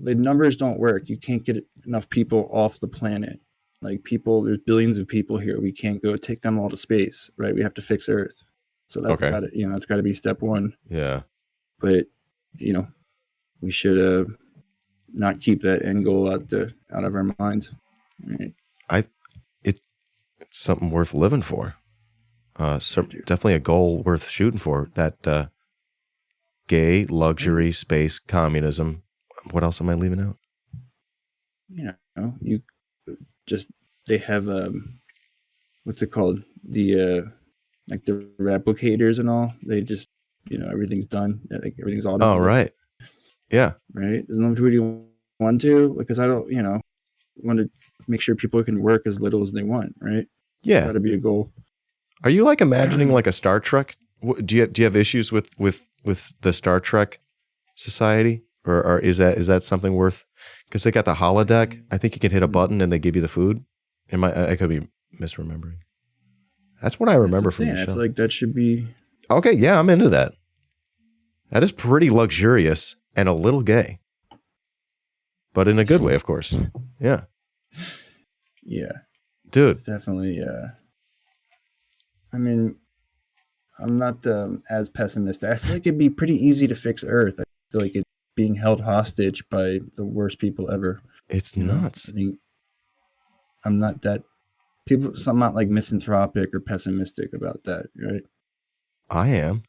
[SPEAKER 2] The numbers don't work. You can't get enough people off the planet. Like there's billions of people here. We can't go take them all to space, right? We have to fix Earth. So that's that's got to be step one.
[SPEAKER 1] Yeah.
[SPEAKER 2] But, we should not keep that end goal out of our minds. Right?
[SPEAKER 1] It's something worth living for. Definitely a goal worth shooting for. That gay luxury space communism. What else am I leaving out?
[SPEAKER 2] They have what's it called? The like the replicators and all. They just everything's done. Like everything's automated.
[SPEAKER 1] Oh right. Yeah.
[SPEAKER 2] Right. Would you want to? Because I don't want to make sure people can work as little as they want. Right.
[SPEAKER 1] Yeah.
[SPEAKER 2] Got to be a goal.
[SPEAKER 1] Are you like imagining like a Star Trek? Do you have issues with the Star Trek society, or is that something worth? Because they got the holodeck. I think you can hit a button and they give you the food. I could be misremembering. That's what I remember from the show.
[SPEAKER 2] I feel like that should be
[SPEAKER 1] okay. Yeah, I'm into that. That is pretty luxurious and a little gay, but in a good way, of course. Yeah.
[SPEAKER 2] Yeah.
[SPEAKER 1] Dude.
[SPEAKER 2] It's definitely. I mean, I'm not as pessimistic. I feel like it'd be pretty easy to fix Earth. I feel like it's being held hostage by the worst people ever.
[SPEAKER 1] It's nuts.
[SPEAKER 2] I mean, I'm not like misanthropic or pessimistic about that, right?
[SPEAKER 1] I am.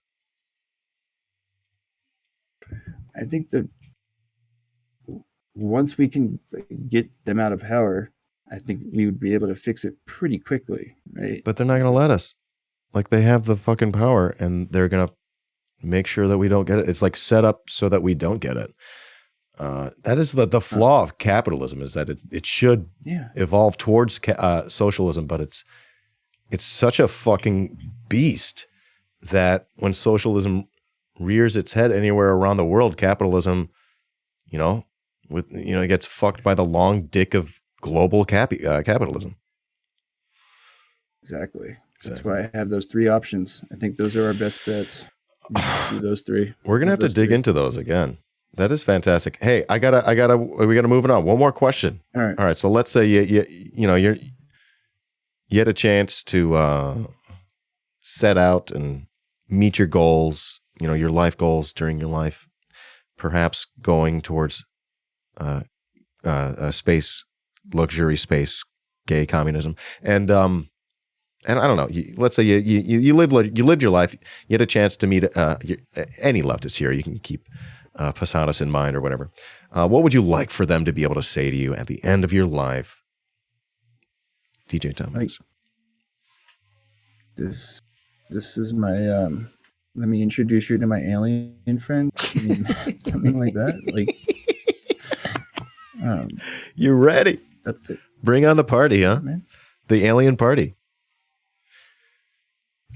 [SPEAKER 2] I think that once we can get them out of power, I think we would be able to fix it pretty quickly, right?
[SPEAKER 1] But they're not going to let us. Like they have the fucking power and they're going to make sure that we don't get it. It's like set up so that we don't get it. That is the flaw of capitalism, is that it should evolve towards socialism, but it's such a fucking beast that when socialism rears its head anywhere around the world, capitalism, it gets fucked by the long dick of global capitalism.
[SPEAKER 2] Exactly. That's why I have those three options. I think those are our best bets. Do those three.
[SPEAKER 1] We're gonna have to dig into those again. That is fantastic. Hey, we gotta move it on. One more question.
[SPEAKER 2] All right.
[SPEAKER 1] So let's say you had a chance to set out and meet your goals, your life goals during your life, perhaps going towards space, luxury space, gay communism, and I don't know. Let's say you lived your life. You had a chance to meet any leftist here. You can keep Posadas in mind or whatever. What would you like for them to be able to say to you at the end of your life, DJ Tom?
[SPEAKER 2] This is my. Let me introduce you to my alien friend. I mean, something like that. Like,
[SPEAKER 1] you ready?
[SPEAKER 2] That's it.
[SPEAKER 1] Bring on the party, huh?
[SPEAKER 2] Man.
[SPEAKER 1] The alien party.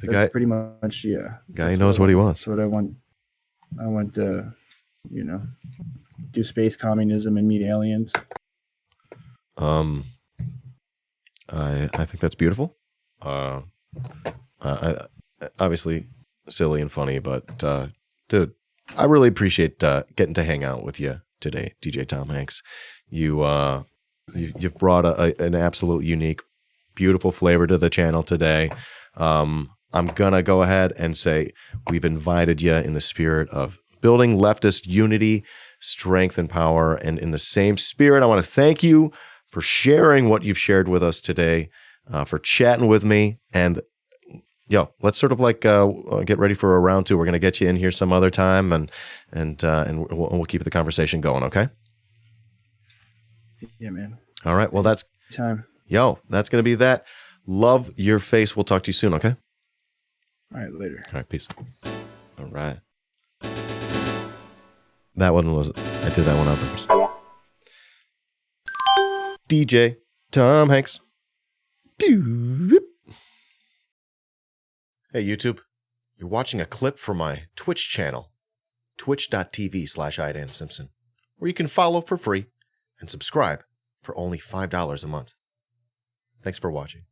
[SPEAKER 2] The guy, pretty much, yeah.
[SPEAKER 1] Guy knows what he wants.
[SPEAKER 2] That's what I want. I want to, do space communism and meet aliens.
[SPEAKER 1] I think that's beautiful. Obviously silly and funny, but dude, I really appreciate getting to hang out with you today, DJ Tom Hanks. You've brought an absolute unique, beautiful flavor to the channel today. I'm gonna go ahead and say we've invited you in the spirit of building leftist unity, strength, and power. And in the same spirit, I want to thank you for sharing what you've shared with us today, for chatting with me. And let's sort of like get ready for a round two. We're gonna get you in here some other time, and we'll keep the conversation going. Okay?
[SPEAKER 2] Yeah, man.
[SPEAKER 1] All right. Well, that's
[SPEAKER 2] time.
[SPEAKER 1] That's gonna be that. Love your face. We'll talk to you soon. Okay?
[SPEAKER 2] All right, later.
[SPEAKER 1] All right, peace. All right. I did that one on purpose. DJ Tom Hanks. Hey, YouTube. you're watching a clip from my Twitch channel, twitch.tv/iDanSimpson, where you can follow for free and subscribe for only $5 a month. Thanks for watching.